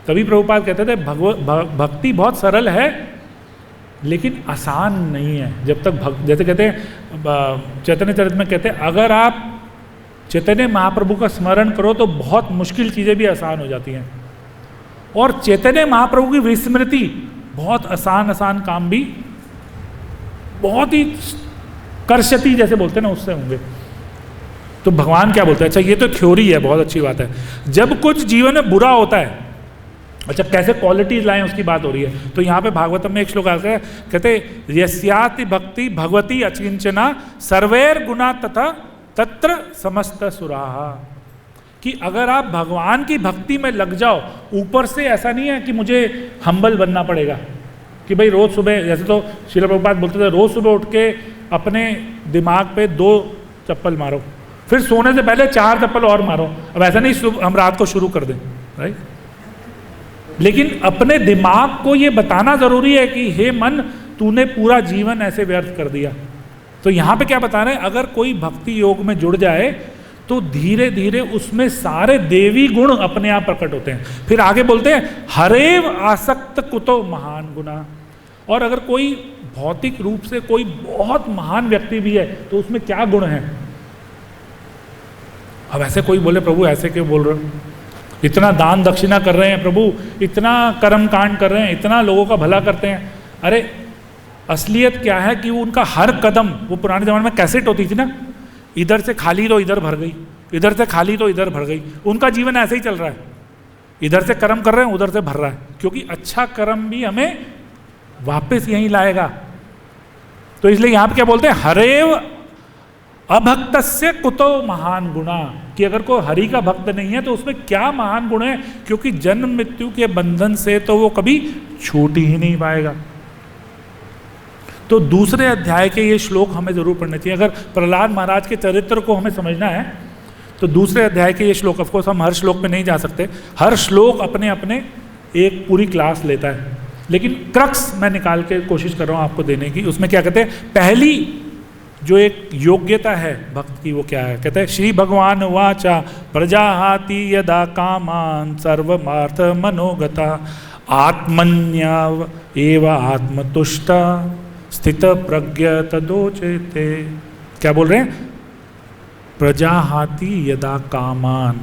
तभी प्रभुपाद कहते थे भक्ति बहुत सरल है लेकिन आसान नहीं है। जब तक जैसे कहते हैं चैतन्य चरित में कहते हैं, अगर आप चैतन्य महाप्रभु का स्मरण करो तो बहुत मुश्किल चीज़ें भी आसान हो जाती हैं, और चैतन्य महाप्रभु की विस्मृति बहुत आसान काम भी बहुत ही करशती जैसे बोलते हैं ना उससे होंगे। तो भगवान क्या बोलते हैं? अच्छा ये तो थ्योरी है, बहुत अच्छी बात है। जब कुछ जीवन में बुरा होता है, अच्छा कैसे क्वालिटीज लाएं उसकी बात हो रही है। तो यहाँ पे भागवतम में एक श्लोक आता है, कहते यस्याति भक्ति भगवती अचिंचना सर्वैर गुणा तथा तत्र समस्त सुराहा, कि अगर आप भगवान की भक्ति में लग जाओ, ऊपर से ऐसा नहीं है कि मुझे हम्बल बनना पड़ेगा कि भाई रोज सुबह, जैसे तो श्रील प्रभुपाद बोलते थे रोज सुबह उठ के अपने दिमाग पे 2 चप्पल मारो, फिर सोने से पहले 4 चप्पल और मारो। अब ऐसा नहीं हम रात को शुरू कर दें, राइट? लेकिन अपने दिमाग को ये बताना जरूरी है कि हे मन, तूने पूरा जीवन ऐसे व्यर्थ कर दिया। तो यहाँ पे क्या बता रहे हैं, अगर कोई भक्ति योग में जुड़ जाए तो धीरे धीरे उसमें सारे देवी गुण अपने आप प्रकट होते हैं। फिर आगे बोलते हैं हरेव आसक्त कुतो महान गुना, और अगर कोई भौतिक रूप से कोई बहुत महान व्यक्ति भी है तो उसमें क्या गुण है? अब ऐसे कोई बोले प्रभु ऐसे क्यों बोल रहे हो, इतना दान दक्षिणा कर रहे हैं प्रभु, इतना कर्म कांड कर रहे हैं, इतना लोगों का भला करते हैं। अरे असलियत क्या है कि उनका हर कदम, वो पुराने जमाने में कैसेट होती थी ना, इधर से खाली तो इधर भर गई, इधर से खाली तो इधर भर गई। उनका जीवन ऐसे ही चल रहा है, इधर से कर्म कर रहे हैं उधर से भर रहा है, क्योंकि अच्छा कर्म भी हमें वापस यहीं लाएगा। तो इसलिए यहां पे क्या बोलते हैं, हरेव अभक्तस्य कुतो महान गुणा, कि अगर कोई हरि का भक्त नहीं है तो उसमें क्या महान गुण है, क्योंकि जन्म मृत्यु के बंधन से तो वो कभी छूट ही नहीं पाएगा। तो दूसरे अध्याय के ये श्लोक हमें जरूर पढ़ने चाहिए। अगर प्रहलाद महाराज के चरित्र को हमें समझना है तो दूसरे अध्याय के ये श्लोक, ऑफकोर्स हम हर श्लोक में नहीं जा सकते, हर श्लोक अपने अपने एक पूरी क्लास लेता है, लेकिन क्रक्स मैं निकाल के कोशिश कर रहा हूँ आपको देने की। उसमें क्या कहते हैं, पहली जो एक योग्यता है भक्त की वो क्या है, कहते हैं श्री भगवान वाचा प्रजाहाति यदा कामान सर्वमार्थ मनोगता आत्मन्याव एव आत्मतुष्टा स्थित प्रज्ञ तदोचते। क्या बोल रहे हैं, प्रजाहाति यदा कामान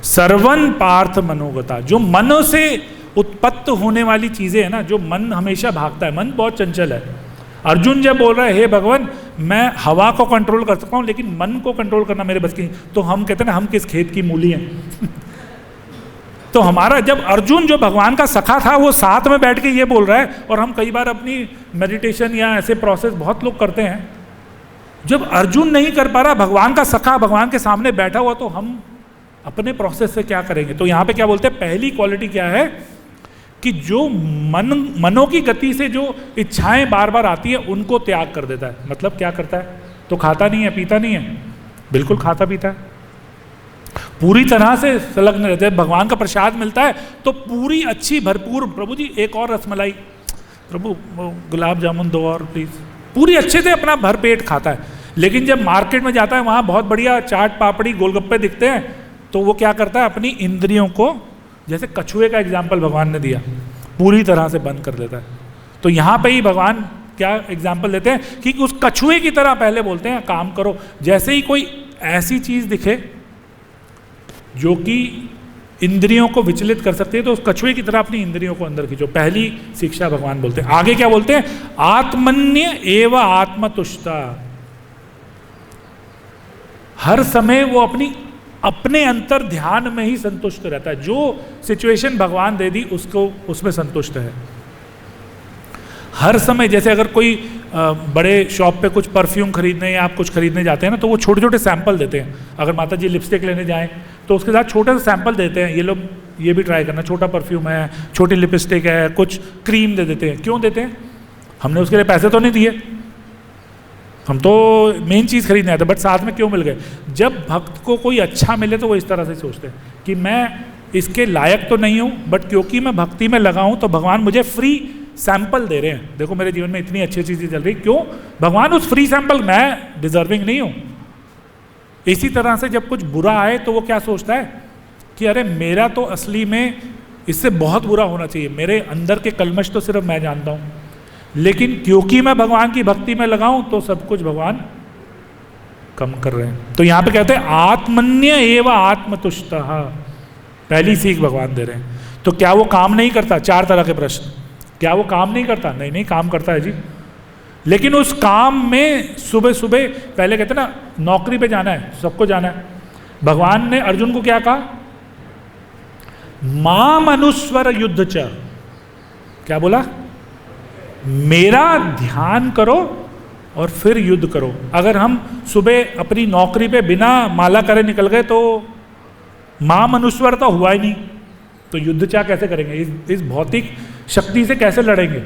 सर्वन पार्थ मनोगता, जो मन से उत्पत्त होने वाली चीजें है ना, जो मन हमेशा भागता है, मन बहुत चंचल है। अर्जुन जब बोल रहा है हे भगवान मैं हवा को कंट्रोल कर सकता हूं लेकिन मन को कंट्रोल करना मेरे बस की, तो हम कहते हैं ना हम किस खेत की मूली हैं तो हमारा जब अर्जुन जो भगवान का सखा था वो साथ में बैठ के ये बोल रहा है, और हम कई बार अपनी मेडिटेशन या ऐसे प्रोसेस बहुत लोग करते हैं, जब अर्जुन नहीं कर पा रहा, भगवान का सखा भगवान के सामने बैठा हुआ, तो हम अपने प्रोसेस से क्या करेंगे। तो यहाँ पे क्या बोलते हैं, पहली क्वालिटी क्या है कि जो मनों की गति से जो इच्छाएं बार बार आती है उनको त्याग कर देता है। मतलब क्या करता है, तो खाता नहीं है पीता नहीं है, बिल्कुल खाता पीता है, पूरी तरह से संलग्न रहते हैं। भगवान का प्रसाद मिलता है तो पूरी अच्छी भरपूर, प्रभु जी एक और रसमलाई, प्रभु गुलाब जामुन दो और प्लीज, पूरी अच्छे से अपना भर पेट खाता है। लेकिन जब मार्केट में जाता है वहाँ बहुत बढ़िया चाट पापड़ी गोलगप्पे दिखते हैं, तो वो क्या करता है, अपनी इंद्रियों को, जैसे कछुए का एग्जाम्पल भगवान ने दिया, पूरी तरह से बंद कर देता है। तो यहाँ पे ही भगवान क्या एग्जाम्पल देते हैं कि उस कछुए की तरह पहले बोलते हैं काम करो। जैसे ही कोई ऐसी चीज दिखे जो कि इंद्रियों को विचलित कर सकती है, तो उस कछुए की तरह अपनी इंद्रियों को अंदर खींचो। पहली शिक्षा भगवान बोलते हैं। आगे क्या बोलते हैं, आत्मन्य एव आत्मतुष्टा, हर समय वो अपनी अपने अंतर ध्यान में ही संतुष्ट रहता है। जो सिचुएशन भगवान दे दी उसको उसमें संतुष्ट है हर समय। जैसे अगर कोई बड़े शॉप पे कुछ परफ्यूम खरीदने या आप कुछ खरीदने जाते हैं ना, तो वो छोटे छोटे सैंपल देते हैं। अगर माता जी लिपस्टिक लेने जाएं तो उसके साथ छोटे से सैंपल देते हैं, ये लोग ये भी ट्राई करना, छोटा परफ्यूम है, छोटी लिपस्टिक है, कुछ क्रीम दे देते हैं। क्यों देते हैं? हमने उसके लिए पैसे तो नहीं दिए, हम तो मेन चीज़ खरीदने आते, बट साथ में क्यों मिल गए? जब भक्त को कोई अच्छा मिले तो वो इस तरह से सोचते हैं कि मैं इसके लायक तो नहीं हूँ, बट क्योंकि मैं भक्ति में लगा हूँ तो भगवान मुझे फ्री सैंपल दे रहे हैं। देखो मेरे जीवन में इतनी अच्छी चीज़ें चल रही, क्यों? भगवान उस फ्री सैंपल, मैं डिजर्विंग नहीं हूँ। इसी तरह से जब कुछ बुरा आए तो वो क्या सोचता है कि अरे मेरा तो असली में इससे बहुत बुरा होना चाहिए, मेरे अंदर के कलमश तो सिर्फ मैं जानता हूँ, लेकिन क्योंकि मैं भगवान की भक्ति में लगाऊं तो सब कुछ भगवान कम कर रहे हैं। तो यहां पे कहते हैं आत्मन्य एवं आत्मतुष्टः, पहली सीख भगवान दे रहे हैं। तो क्या वो काम नहीं करता? 4 तरह के प्रश्न। क्या वो काम नहीं करता? नहीं नहीं, काम करता है जी, लेकिन उस काम में सुबह सुबह पहले कहते ना नौकरी पे जाना है, सबको जाना है। भगवान ने अर्जुन को क्या कहा? माम अनुस्वर युद्ध च, क्या बोला? मेरा ध्यान करो और फिर युद्ध करो। अगर हम सुबह अपनी नौकरी पे बिना माला करे निकल गए तो माम अनुस्वर तो हुआ ही नहीं, तो युद्ध क्या कैसे करेंगे? इस भौतिक शक्ति से कैसे लड़ेंगे?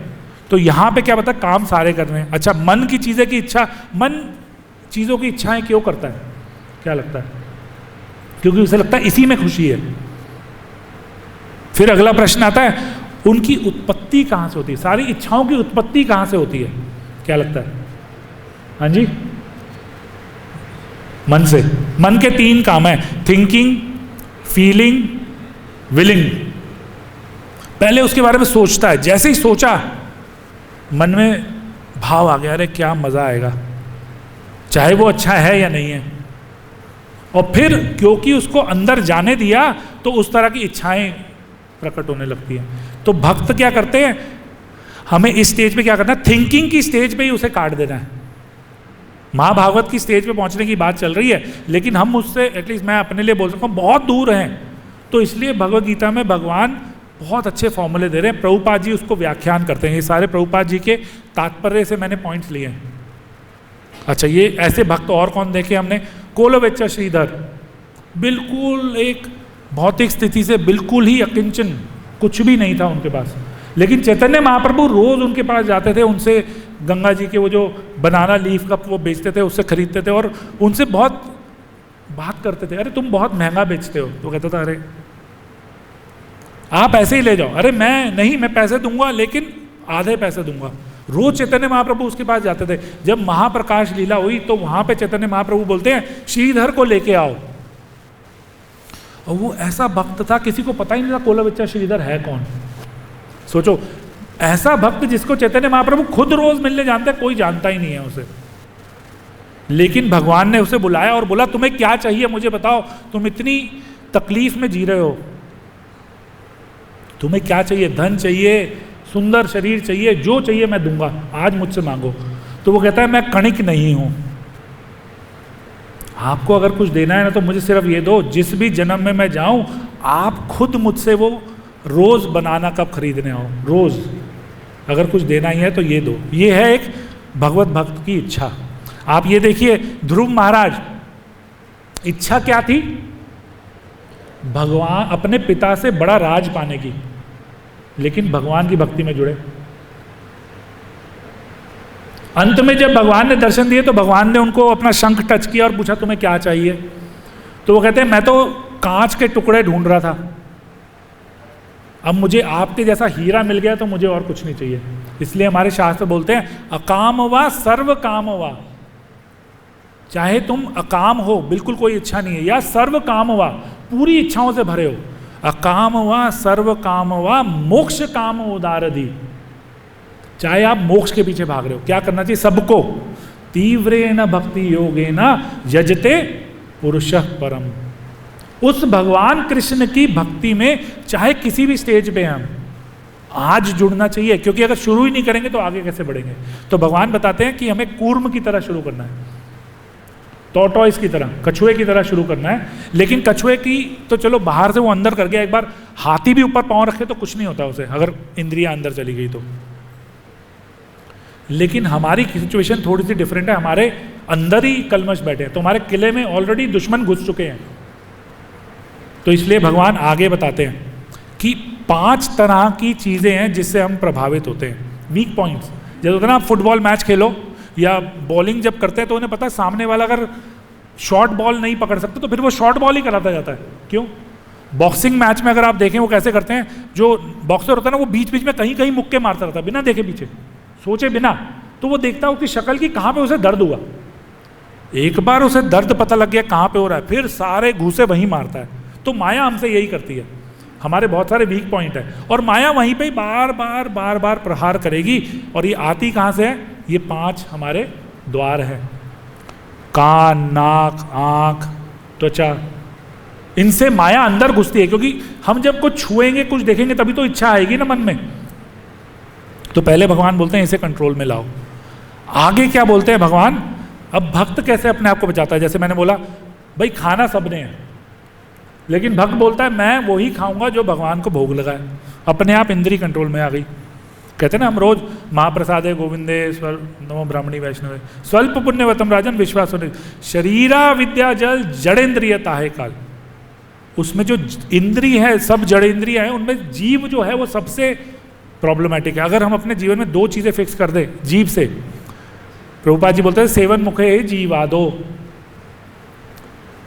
तो यहां पे क्या बता, काम सारे करने हैं। अच्छा, मन की चीजें की इच्छा, मन चीजों की इच्छाएं क्यों करता है? क्या लगता है? क्योंकि उसे लगता है इसी में खुशी है। फिर अगला प्रश्न आता है, उनकी उत्पत्ति कहां से होती है? सारी इच्छाओं की उत्पत्ति कहां से होती है? क्या लगता है? हाँ जी, मन से। मन के 3 काम है, थिंकिंग, फीलिंग, विलिंग। पहले उसके बारे में सोचता है, जैसे ही सोचा मन में भाव आ गया, अरे क्या मजा आएगा, चाहे वो अच्छा है या नहीं है। और फिर क्योंकि उसको अंदर जाने दिया तो उस तरह की इच्छाएं प्रकट होने लगती है। तो भक्त क्या करते हैं, हमें इस स्टेज पे क्या करना है? थिंकिंग की स्टेज पे ही उसे काट देना है। महाभागवत की स्टेज पे पहुंचने की बात चल रही है, लेकिन हम उससे, एटलीस्ट मैं अपने लिए बोल सकता हूँ, बहुत दूर हैं। तो इसलिए भगवद गीता में भगवान बहुत अच्छे फॉर्मूले दे रहे हैं। प्रभुपाद जी उसको व्याख्यान करते हैं, ये सारे प्रभुपाद जी के तात्पर्य से मैंने पॉइंट्स लिए हैं। अच्छा, ये ऐसे भक्त और कौन देखे हमने? कोलवेच्चा श्रीधर, बिल्कुल एक भौतिक स्थिति से बिल्कुल ही अकिंचन, कुछ भी नहीं था उनके पास, लेकिन चैतन्य महाप्रभु रोज उनके पास जाते थे, उनसे गंगा जी के वो जो बनाना लीफ का वो बेचते थे उससे खरीदते थे और उनसे बहुत बात करते थे। अरे तुम बहुत महंगा बेचते हो, तो कहता था अरे आप ऐसे ही ले जाओ। अरे मैं नहीं, मैं पैसे दूंगा लेकिन आधे पैसे दूंगा। रोज चैतन्य महाप्रभु उसके पास जाते थे। जब महाप्रकाश लीला हुई तो वहां पे चैतन्य महाप्रभु बोलते हैं श्रीधर को लेके आओ, और वो ऐसा भक्त था किसी को पता ही नहीं था कोलवेच्चा श्रीधर है कौन। सोचो, ऐसा भक्त जिसको चैतन्य महाप्रभु खुद रोज मिलने जानते, कोई जानता ही नहीं है उसे, लेकिन भगवान ने उसे बुलाया और बोला तुम्हें क्या चाहिए मुझे बताओ, तुम इतनी तकलीफ में जी रहे हो, तुम्हें क्या चाहिए? धन चाहिए, सुंदर शरीर चाहिए, जो चाहिए मैं दूंगा, आज मुझसे मांगो। तो वो कहता है मैं कणिक नहीं हूं, आपको अगर कुछ देना है ना तो मुझे सिर्फ ये दो, जिस भी जन्म में मैं जाऊं आप खुद मुझसे वो रोज बनाना कब खरीदने आओ, रोज अगर कुछ देना ही है तो ये दो। ये है एक भगवत भक्त की इच्छा। आप ये देखिए ध्रुव महाराज, इच्छा क्या थी? भगवान अपने पिता से बड़ा राज पाने की, लेकिन भगवान की भक्ति में जुड़े। अंत में जब भगवान ने दर्शन दिए तो भगवान ने उनको अपना शंख टच किया और पूछा तुम्हें क्या चाहिए? तो वो कहते हैं मैं तो कांच के टुकड़े ढूंढ रहा था, अब मुझे आपके जैसा हीरा मिल गया तो मुझे और कुछ नहीं चाहिए। इसलिए हमारे शास्त्र बोलते हैं अकाम वा सर्व काम वा, चाहे तुम अकाम हो, बिल्कुल कोई इच्छा नहीं है, या सर्व काम वा, पूरी इच्छाओं से भरे हो, अकाम वा सर्व काम वा मोक्ष काम उदारधि, चाहे आप मोक्ष के पीछे भाग रहे हो, क्या करना चाहिए सबको? तीव्रेण भक्ति योगेन यजते पुरुषः परम। उस भगवान कृष्ण की भक्ति में चाहे किसी भी स्टेज पे हम आज जुड़ना चाहिए, क्योंकि अगर शुरू ही नहीं करेंगे तो आगे कैसे बढ़ेंगे? तो भगवान बताते हैं कि हमें कूर्म की तरह शुरू करना है। टॉर्टॉइस की तरह, कछुए की तरह शुरू करना है। लेकिन कछुए की तो चलो बाहर से वो अंदर कर गया, एक बार हाथी भी ऊपर पांव रखे तो कुछ नहीं होता उसे, अगर इंद्रियां अंदर चली गई तो। लेकिन हमारी सिचुएशन थोड़ी सी डिफरेंट है, हमारे अंदर ही कलमश बैठे हैं, तो हमारे किले में ऑलरेडी दुश्मन घुस चुके हैं। तो इसलिए भगवान आगे बताते हैं कि 5 तरह की चीजें हैं जिससे हम प्रभावित होते हैं। वीक पॉइंट्स, जैसे होता है ना, आप फुटबॉल मैच खेलो या बॉलिंग जब करते हैं तो उन्हें पता है सामने वाला अगर शॉर्ट बॉल नहीं पकड़ सकते तो फिर वो शॉर्ट बॉल ही कराता जाता है। क्यों? बॉक्सिंग मैच में अगर आप देखें वो कैसे करते हैं, जो बॉक्सर होता है ना वो बीच बीच में कहीं कहीं मुक्के मारता रहता है बिना देखे पीछे, सोचे बिना। तो वो देखता है उसकी शक्ल की कहाँ पे उसे दर्द हुआ, एक बार उसे दर्द पता लग गया कहाँ पे हो रहा है, फिर सारे घूसे वहीं मारता है। तो माया हमसे यही करती है, हमारे बहुत सारे वीक पॉइंट है और माया वहीं पे बार बार बार बार प्रहार करेगी। और ये आती कहाँ से है? ये 5 हमारे द्वार हैं, कान, नाक, आंख, त्वचा, इनसे माया अंदर घुसती है। क्योंकि हम जब कुछ छुएंगे, कुछ देखेंगे, तभी तो इच्छा आएगी ना मन में। तो पहले भगवान बोलते हैं इसे कंट्रोल में लाओ। आगे क्या बोलते हैं भगवान? अब भक्त कैसे अपने आप को बचाता है? जैसे मैंने बोला भाई खाना सबने है, लेकिन भक्त बोलता है मैं वही खाऊंगा जो भगवान को भोग लगा है। अपने आप इंद्री कंट्रोल में आ गई। कहते हैं ना हम रोज महाप्रसादे गोविंदे नमो ब्राह्मणी वैष्णवे स्वल्प पुण्यवतम राजन विश्वास शरीरा विद्या जल जड़ेंद्रिय ताहे काल। उसमें जो इंद्रिय है, सब जड़ इंद्रिय है, उनमें जीव जो है वो सबसे प्रॉब्लमेटिक है। अगर हम अपने जीवन में 2 चीजें फिक्स कर दें जीव से, प्रभुपाद जी बोलते हैं सेवन मुखे जीवादो,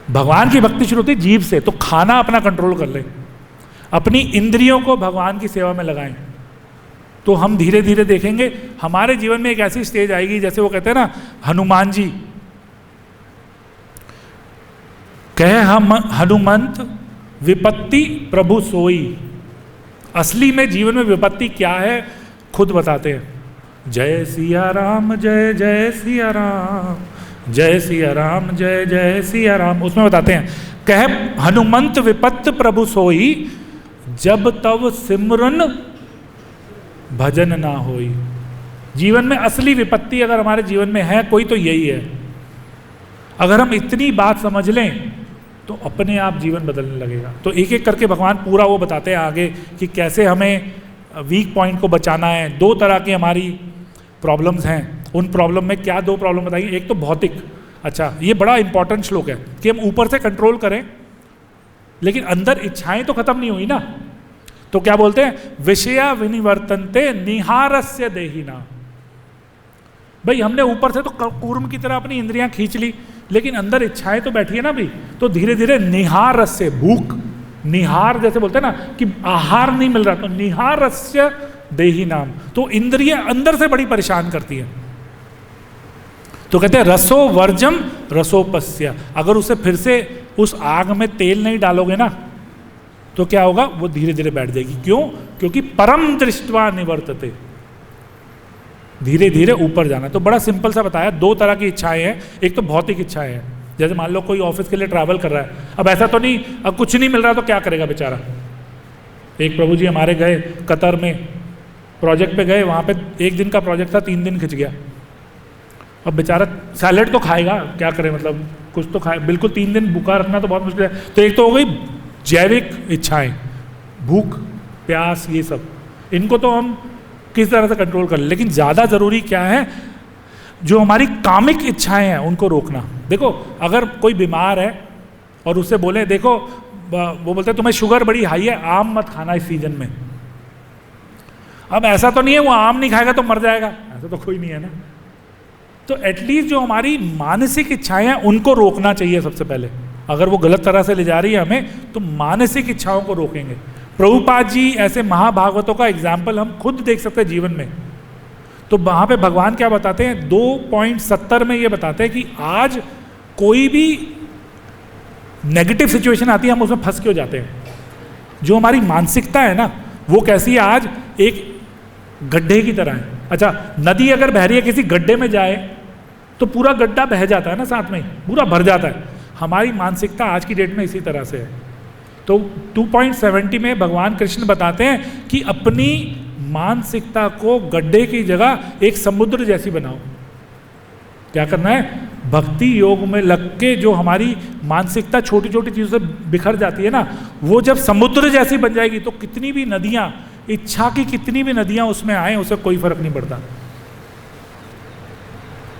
भगवान की भक्ति शुरू होती जीव से। तो खाना अपना कंट्रोल कर ले, अपनी इंद्रियों को भगवान की सेवा में लगाएं, तो हम धीरे धीरे देखेंगे हमारे जीवन में एक ऐसी स्टेज आएगी, जैसे वो कहते हैं ना हनुमान जी कहे हम हनुमंत विपत्ति प्रभु सोई। असली में जीवन में विपत्ति क्या है खुद बताते हैं। जय सिया राम जय जय सिया राम, जय सिया राम जय जय सिया राम, उसमें बताते हैं कह हनुमंत विपत्त प्रभु सोई, जब तब सिमरन भजन ना होई। जीवन में असली विपत्ति अगर हमारे जीवन में है कोई तो यही है। अगर हम इतनी बात समझ लें तो अपने आप जीवन बदलने लगेगा। तो एक एक करके भगवान पूरा वो बताते हैं आगे कि कैसे हमें वीक पॉइंट को बचाना है। 2 तरह की हमारी प्रॉब्लम्स हैं, उन प्रॉब्लम में क्या 2 प्रॉब्लम बताइए। एक तो भौतिक, अच्छा ये बड़ा इंपॉर्टेंट श्लोक है कि हम ऊपर से कंट्रोल करें लेकिन अंदर इच्छाएं तो खत्म नहीं हुई ना। तो क्या बोलते हैं? विषया विनिवर्तन्ते निहारस्य देहिना। भाई हमने ऊपर से तो कूर्म की तरह अपनी इंद्रियां खींच ली, लेकिन अंदर इच्छाएं तो बैठी है ना भी। तो धीरे धीरे निहारस्य, भूख, निहार जैसे बोलते हैं ना कि आहार नहीं मिल रहा, तो निहारस्य देही नाम। तो इंद्रियां अंदर से बड़ी परेशान करती है। तो कहते हैं रसो वर्जम रसोपस्य। अगर उसे फिर से उस आग में तेल नहीं डालोगे ना तो क्या होगा? वो धीरे धीरे बैठ जाएगी। क्यों? क्योंकि परम दृष्टवा निवर्तते, धीरे धीरे ऊपर जाना। तो बड़ा सिंपल सा बताया, 2 तरह की इच्छाएं हैं। एक तो भौतिक इच्छाएं हैं, जैसे मान लो कोई ऑफिस के लिए ट्रैवल कर रहा है, अब ऐसा तो नहीं अब कुछ नहीं मिल रहा तो क्या करेगा बेचारा। एक प्रभु जी हमारे गए कतर में प्रोजेक्ट पे गए, वहाँ पे 1 दिन का प्रोजेक्ट था, 3 दिन खिंच गया। अब बेचारा सैलेड तो खाएगा, क्या करे, मतलब कुछ तो खाए, बिल्कुल 3 दिन भूखा रखना तो बहुत मुश्किल है। तो एक तो हो गई जैविक इच्छाएं, भूख प्यास, ये सब, इनको तो हम किस तरह से कंट्रोल कर ले। लेकिन ज़्यादा ज़रूरी क्या है? जो हमारी कामिक इच्छाएं हैं उनको रोकना। देखो अगर कोई बीमार है और उससे बोले देखो, वो बोलते हैं तुम्हें शुगर बड़ी हाई है, आम मत खाना इस सीजन में। अब ऐसा तो नहीं है वो आम नहीं खाएगा तो मर जाएगा, ऐसा तो कोई नहीं है ना। तो एटलीस्ट जो हमारी मानसिक इच्छाएं हैं उनको रोकना चाहिए सबसे पहले। अगर वो गलत तरह से ले जा रही है हमें, तो मानसिक इच्छाओं को रोकेंगे। प्रभुपाद जी ऐसे महाभागवतों का एग्जाम्पल हम खुद देख सकते हैं जीवन में। तो वहाँ पे भगवान क्या बताते हैं? 2.70 में ये बताते हैं कि आज कोई भी नेगेटिव सिचुएशन आती है हम उसमें फंस क्यों जाते हैं। जो हमारी मानसिकता है ना वो कैसी है, आज एक गड्ढे की तरह है। अच्छा, नदी अगर बह रही है किसी गड्ढे में जाए तो पूरा गड्ढा बह जाता है ना, साथ में पूरा भर जाता है। हमारी मानसिकता आज की डेट में इसी तरह से है। तो 2.70 में भगवान कृष्ण बताते हैं कि अपनी मानसिकता को गड्ढे की जगह एक समुद्र जैसी बनाओ। क्या करना है? भक्ति योग में लग के जो हमारी मानसिकता छोटी छोटी चीज़ों से बिखर जाती है ना, वो जब समुद्र जैसी बन जाएगी तो कितनी भी नदियाँ, इच्छा की कितनी भी नदियाँ उसमें आए, उसे कोई फर्क नहीं पड़ता।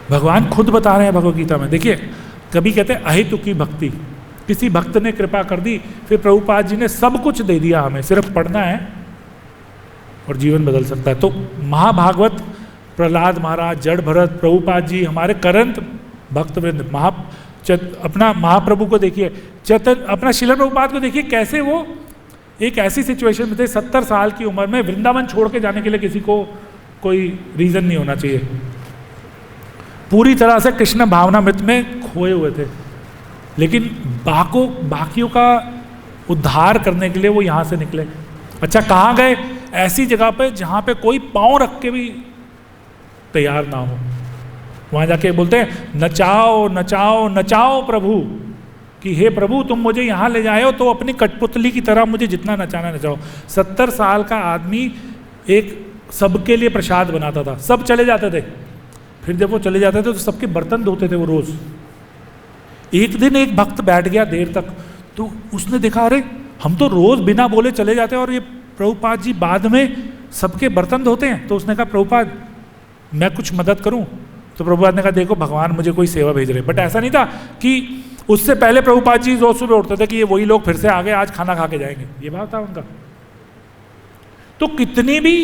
भगवान खुद बता रहे हैं भगवद गीता में, देखिए कभी कहते हैं अहेतुकी भक्ति, किसी भक्त ने कृपा कर दी, फिर प्रभुपाद जी ने सब कुछ दे दिया, हमें सिर्फ पढ़ना है और जीवन बदल सकता है। तो महाभागवत, प्रहलाद महाराज, जड़ भरत, प्रभुपाद जी, हमारे करंट भक्तवृंद, अपना महाप्रभु को देखिए, अपना श्रील प्रभुपाद को देखिए, कैसे वो एक ऐसी सिचुएशन में थे, 70 साल की उम्र में वृंदावन छोड़ के जाने के लिए किसी को कोई रीजन नहीं होना चाहिए, पूरी तरह से कृष्ण भावनामृत में खोए हुए थे, लेकिन बाकियों का उद्धार करने के लिए वो यहाँ से निकले। अच्छा, कहाँ गए? ऐसी जगह पे जहाँ पे कोई पाँव रख के भी तैयार ना हो, वहाँ जाके बोलते हैं नचाओ नचाओ नचाओ प्रभु, कि हे प्रभु तुम मुझे यहाँ ले जाए हो तो अपनी कठपुतली की तरह मुझे जितना नचाना नचाओ। 70 साल का आदमी एक सबके लिए प्रसाद बनाता था, सब चले जाते थे, फिर जब वो चले जाते थे तो सबके बर्तन धोते थे वो रोज़। एक दिन एक भक्त बैठ गया देर तक, तो उसने देखा अरे हम तो रोज़ बिना बोले चले जाते हैं और ये प्रभुपाद जी बाद में सबके बर्तन धोते हैं। तो उसने कहा प्रभुपाद मैं कुछ मदद करूं? तो प्रभुपाद ने कहा देखो भगवान मुझे कोई सेवा भेज रहे। बट ऐसा नहीं था कि उससे पहले प्रभुपाद जी रोज सुबह उठते थे कि ये वही लोग फिर से आ गए, आज खाना खा के जाएंगे, ये बात था उनका। तो कितनी भी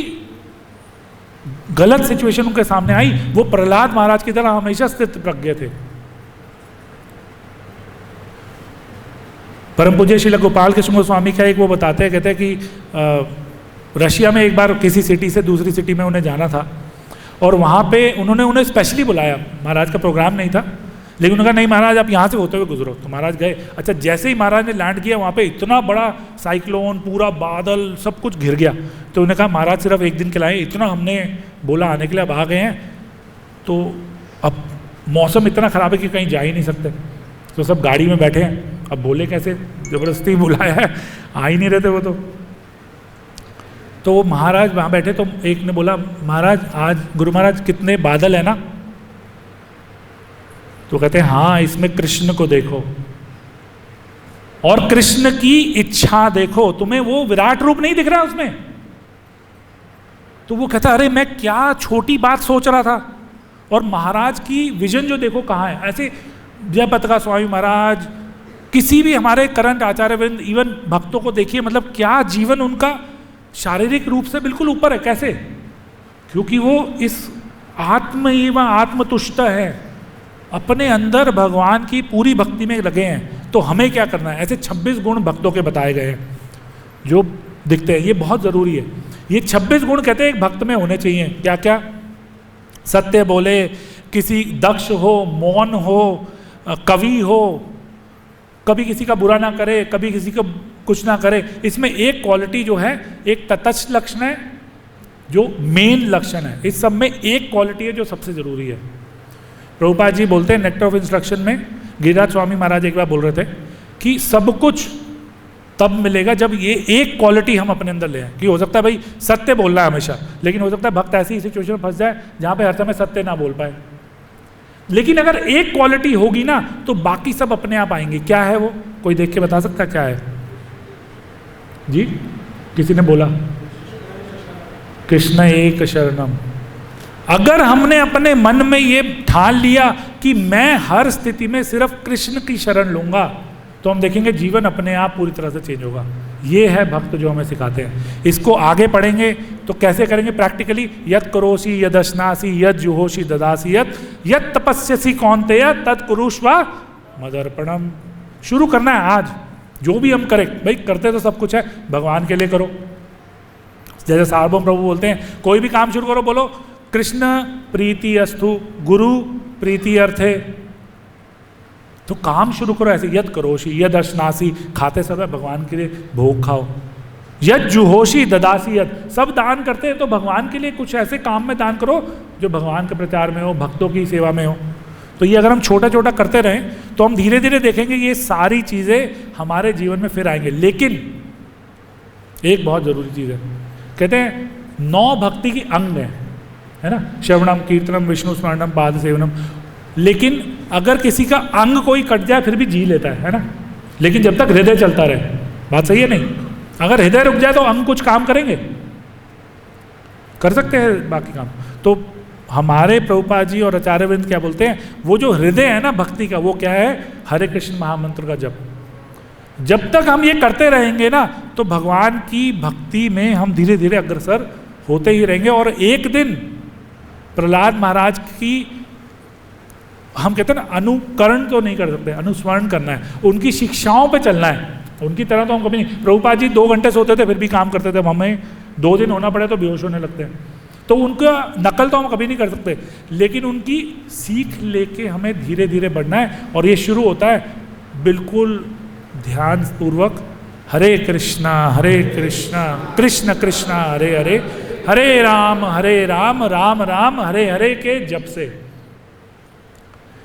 गलत सिचुएशन उनके सामने आई, वो प्रहलाद महाराज की तरह हमेशा स्थित प्रज्ञ थे। परम पूज्य श्रील गोपाल कृष्ण गोस्वामी का एक वो बताते हैं, कहते हैं कि रशिया में एक बार किसी सिटी से दूसरी सिटी में उन्हें जाना था और वहाँ पे उन्हें स्पेशली बुलाया, महाराज का प्रोग्राम नहीं था, लेकिन उन्होंने कहा नहीं महाराज आप यहाँ से होते हुए गुजरो। तो महाराज गए। अच्छा, जैसे ही महाराज ने लैंड किया वहाँ पे इतना बड़ा साइक्लोन, पूरा बादल, सब कुछ घिर गया। तो उन्होंने कहा महाराज सिर्फ एक दिन के लिए, इतना हमने बोला आने के लिए, अब आ गए हैं तो अब मौसम इतना ख़राब है कि कहीं जा ही नहीं सकते। तो सब गाड़ी में बैठे हैं, अब बोले कैसे, ज़बरदस्ती बुलाया है, आ ही नहीं रहते वो तो वो महाराज वहाँ बैठे, तो एक ने बोला महाराज आज गुरु महाराज कितने बादल है ना? तो कहते हैं हाँ इसमें कृष्ण को देखो और कृष्ण की इच्छा देखो, तुम्हें वो विराट रूप नहीं दिख रहा उसमें? तो वो कहता अरे मैं क्या छोटी बात सोच रहा था, और महाराज की विजन जो देखो कहाँ है। ऐसे जयपताका स्वामी महाराज, किसी भी हमारे करंट आचार्यवृंद, इवन भक्तों को देखिए, मतलब क्या जीवन उनका शारीरिक रूप से बिल्कुल ऊपर है। कैसे? क्योंकि वो इस आत्म एवं आत्मतुष्ट है, अपने अंदर भगवान की पूरी भक्ति में लगे हैं। तो हमें क्या करना है? ऐसे 26 गुण भक्तों के बताए गए हैं जो दिखते हैं, ये बहुत ज़रूरी है। ये 26 गुण कहते हैं एक भक्त में होने चाहिए। क्या क्या? सत्य बोले, किसी दक्ष हो, मौन हो, कवि हो, कभी किसी का बुरा ना करे, कभी किसी का कुछ ना करे। इसमें एक क्वालिटी जो है, एक तटस्थ लक्षण है जो मेन लक्षण है। इस सब में एक क्वालिटी है जो सबसे जरूरी है। प्रभुपाद जी बोलते हैं नेक्टर ऑफ इंस्ट्रक्शन में, गिरिराज स्वामी महाराज एक बार बोल रहे थे कि सब कुछ तब मिलेगा जब ये एक क्वालिटी हम अपने अंदर ले आए। कि हो सकता है भाई सत्य बोलना है हमेशा, लेकिन हो सकता है भक्त ऐसी सिचुएशन में फंस जाए जहाँ पे हर समय सत्य ना बोल पाए। लेकिन अगर एक क्वालिटी होगी ना तो बाकी सब अपने आप आएंगे। क्या है वो? कोई देख के बता सकता है क्या है? जी किसी ने बोला कृष्ण एक शरणम। अगर हमने अपने मन में ये ठान लिया कि मैं हर स्थिति में सिर्फ कृष्ण की शरण लूंगा, तो हम देखेंगे जीवन अपने आप पूरी तरह से चेंज होगा। ये है भक्त जो हमें सिखाते हैं। इसको आगे पढ़ेंगे तो कैसे करेंगे प्रैक्टिकली? यत् करोषि यदश्नासि यत् जुहोषि ददासि यत् तपस्यसि कौन्तेय तत् कुरुष्व मदर्पणम। शुरू करना है आज। जो भी हम करें, भाई करते तो सब कुछ है, भगवान के लिए करो। जैसे सार्वभौम प्रभु बोलते हैं कोई भी काम शुरू करो, बोलो कृष्ण प्रीति अस्तु, गुरु प्रीति अर्थे। तो काम शुरू करो ऐसे। यद करोषि यद अश्नासी, खाते समय भगवान के लिए भोग खाओ। यद जुहोषि ददासी यद, सब दान करते हैं तो भगवान के लिए कुछ ऐसे काम में दान करो जो भगवान के प्रचार में हो, भक्तों की सेवा में हो। तो ये अगर हम छोटा छोटा करते रहें तो हम धीरे धीरे देखेंगे ये सारी चीज़ें हमारे जीवन में फिर आएंगे। लेकिन एक बहुत ज़रूरी चीज़ है, कहते हैं 9 भक्ति की अंग है ना? श्रवणम कीर्तनम विष्णु स्मरणम पाद सेवनम। लेकिन अगर किसी का अंग कोई कट जाए फिर भी जी लेता है ना, लेकिन जब तक हृदय चलता रहे। बात सही है नहीं? अगर हृदय रुक जाए तो अंग कुछ काम करेंगे? कर सकते हैं बाकी काम। तो हमारे प्रभुपाद जी और आचार्यवृंद क्या बोलते हैं, वो जो हृदय है ना भक्ति का, वो क्या है? हरे कृष्ण महामंत्र का जप। जब तक हम ये करते रहेंगे ना, तो भगवान की भक्ति में हम धीरे धीरे अग्रसर होते ही रहेंगे। और एक दिन प्रहलाद महाराज की, हम कहते हैं ना, अनुकरण तो नहीं कर सकते, अनुस्मरण करना है, उनकी शिक्षाओं पे चलना है। उनकी तरह तो हम कभी नहीं। प्रभुपाद जी 2 घंटे सोते थे फिर भी काम करते थे, हमें 2 दिन होना पड़े तो बेहोश होने लगते हैं। तो उनका नकल तो हम कभी नहीं कर सकते, लेकिन उनकी सीख लेके हमें धीरे धीरे बढ़ना है। और ये शुरू होता है बिल्कुल ध्यान पूर्वक, हरे कृष्णा कृष्ण कृष्ण हरे हरे, हरे राम राम राम हरे हरे के जप से।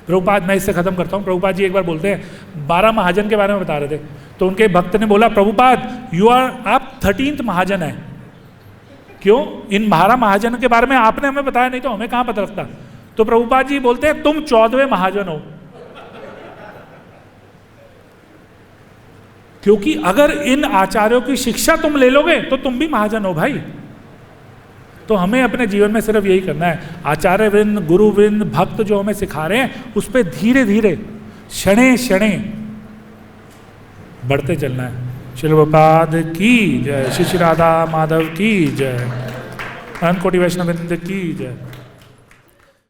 प्रभुपाद, मैं इससे खत्म करता हूँ। प्रभुपाद जी एक बार बोलते हैं, 12 महाजन के बारे में बता रहे थे, तो उनके भक्त ने बोला, प्रभुपाद आप 13th महाजन है। क्यों? इन 12 महाजन के बारे में आपने हमें बताया नहीं तो हमें कहां पता लगता। तो प्रभुपाद जी बोलते हैं, तुम 14वें महाजन हो। क्योंकि अगर इन आचार्यों की शिक्षा तुम ले लोगे तो तुम भी महाजन हो भाई। तो हमें अपने जीवन में सिर्फ यही करना है, आचार्य वृंद, गुरु वृंद, भक्त जो हमें सिखा रहे हैं उस पर धीरे धीरे क्षणे क्षणे बढ़ते चलना है। श्री प्रभुपाद की जय, श्री राधा माधव की जय, अनंत कोटि वैष्णव वृंद की जय।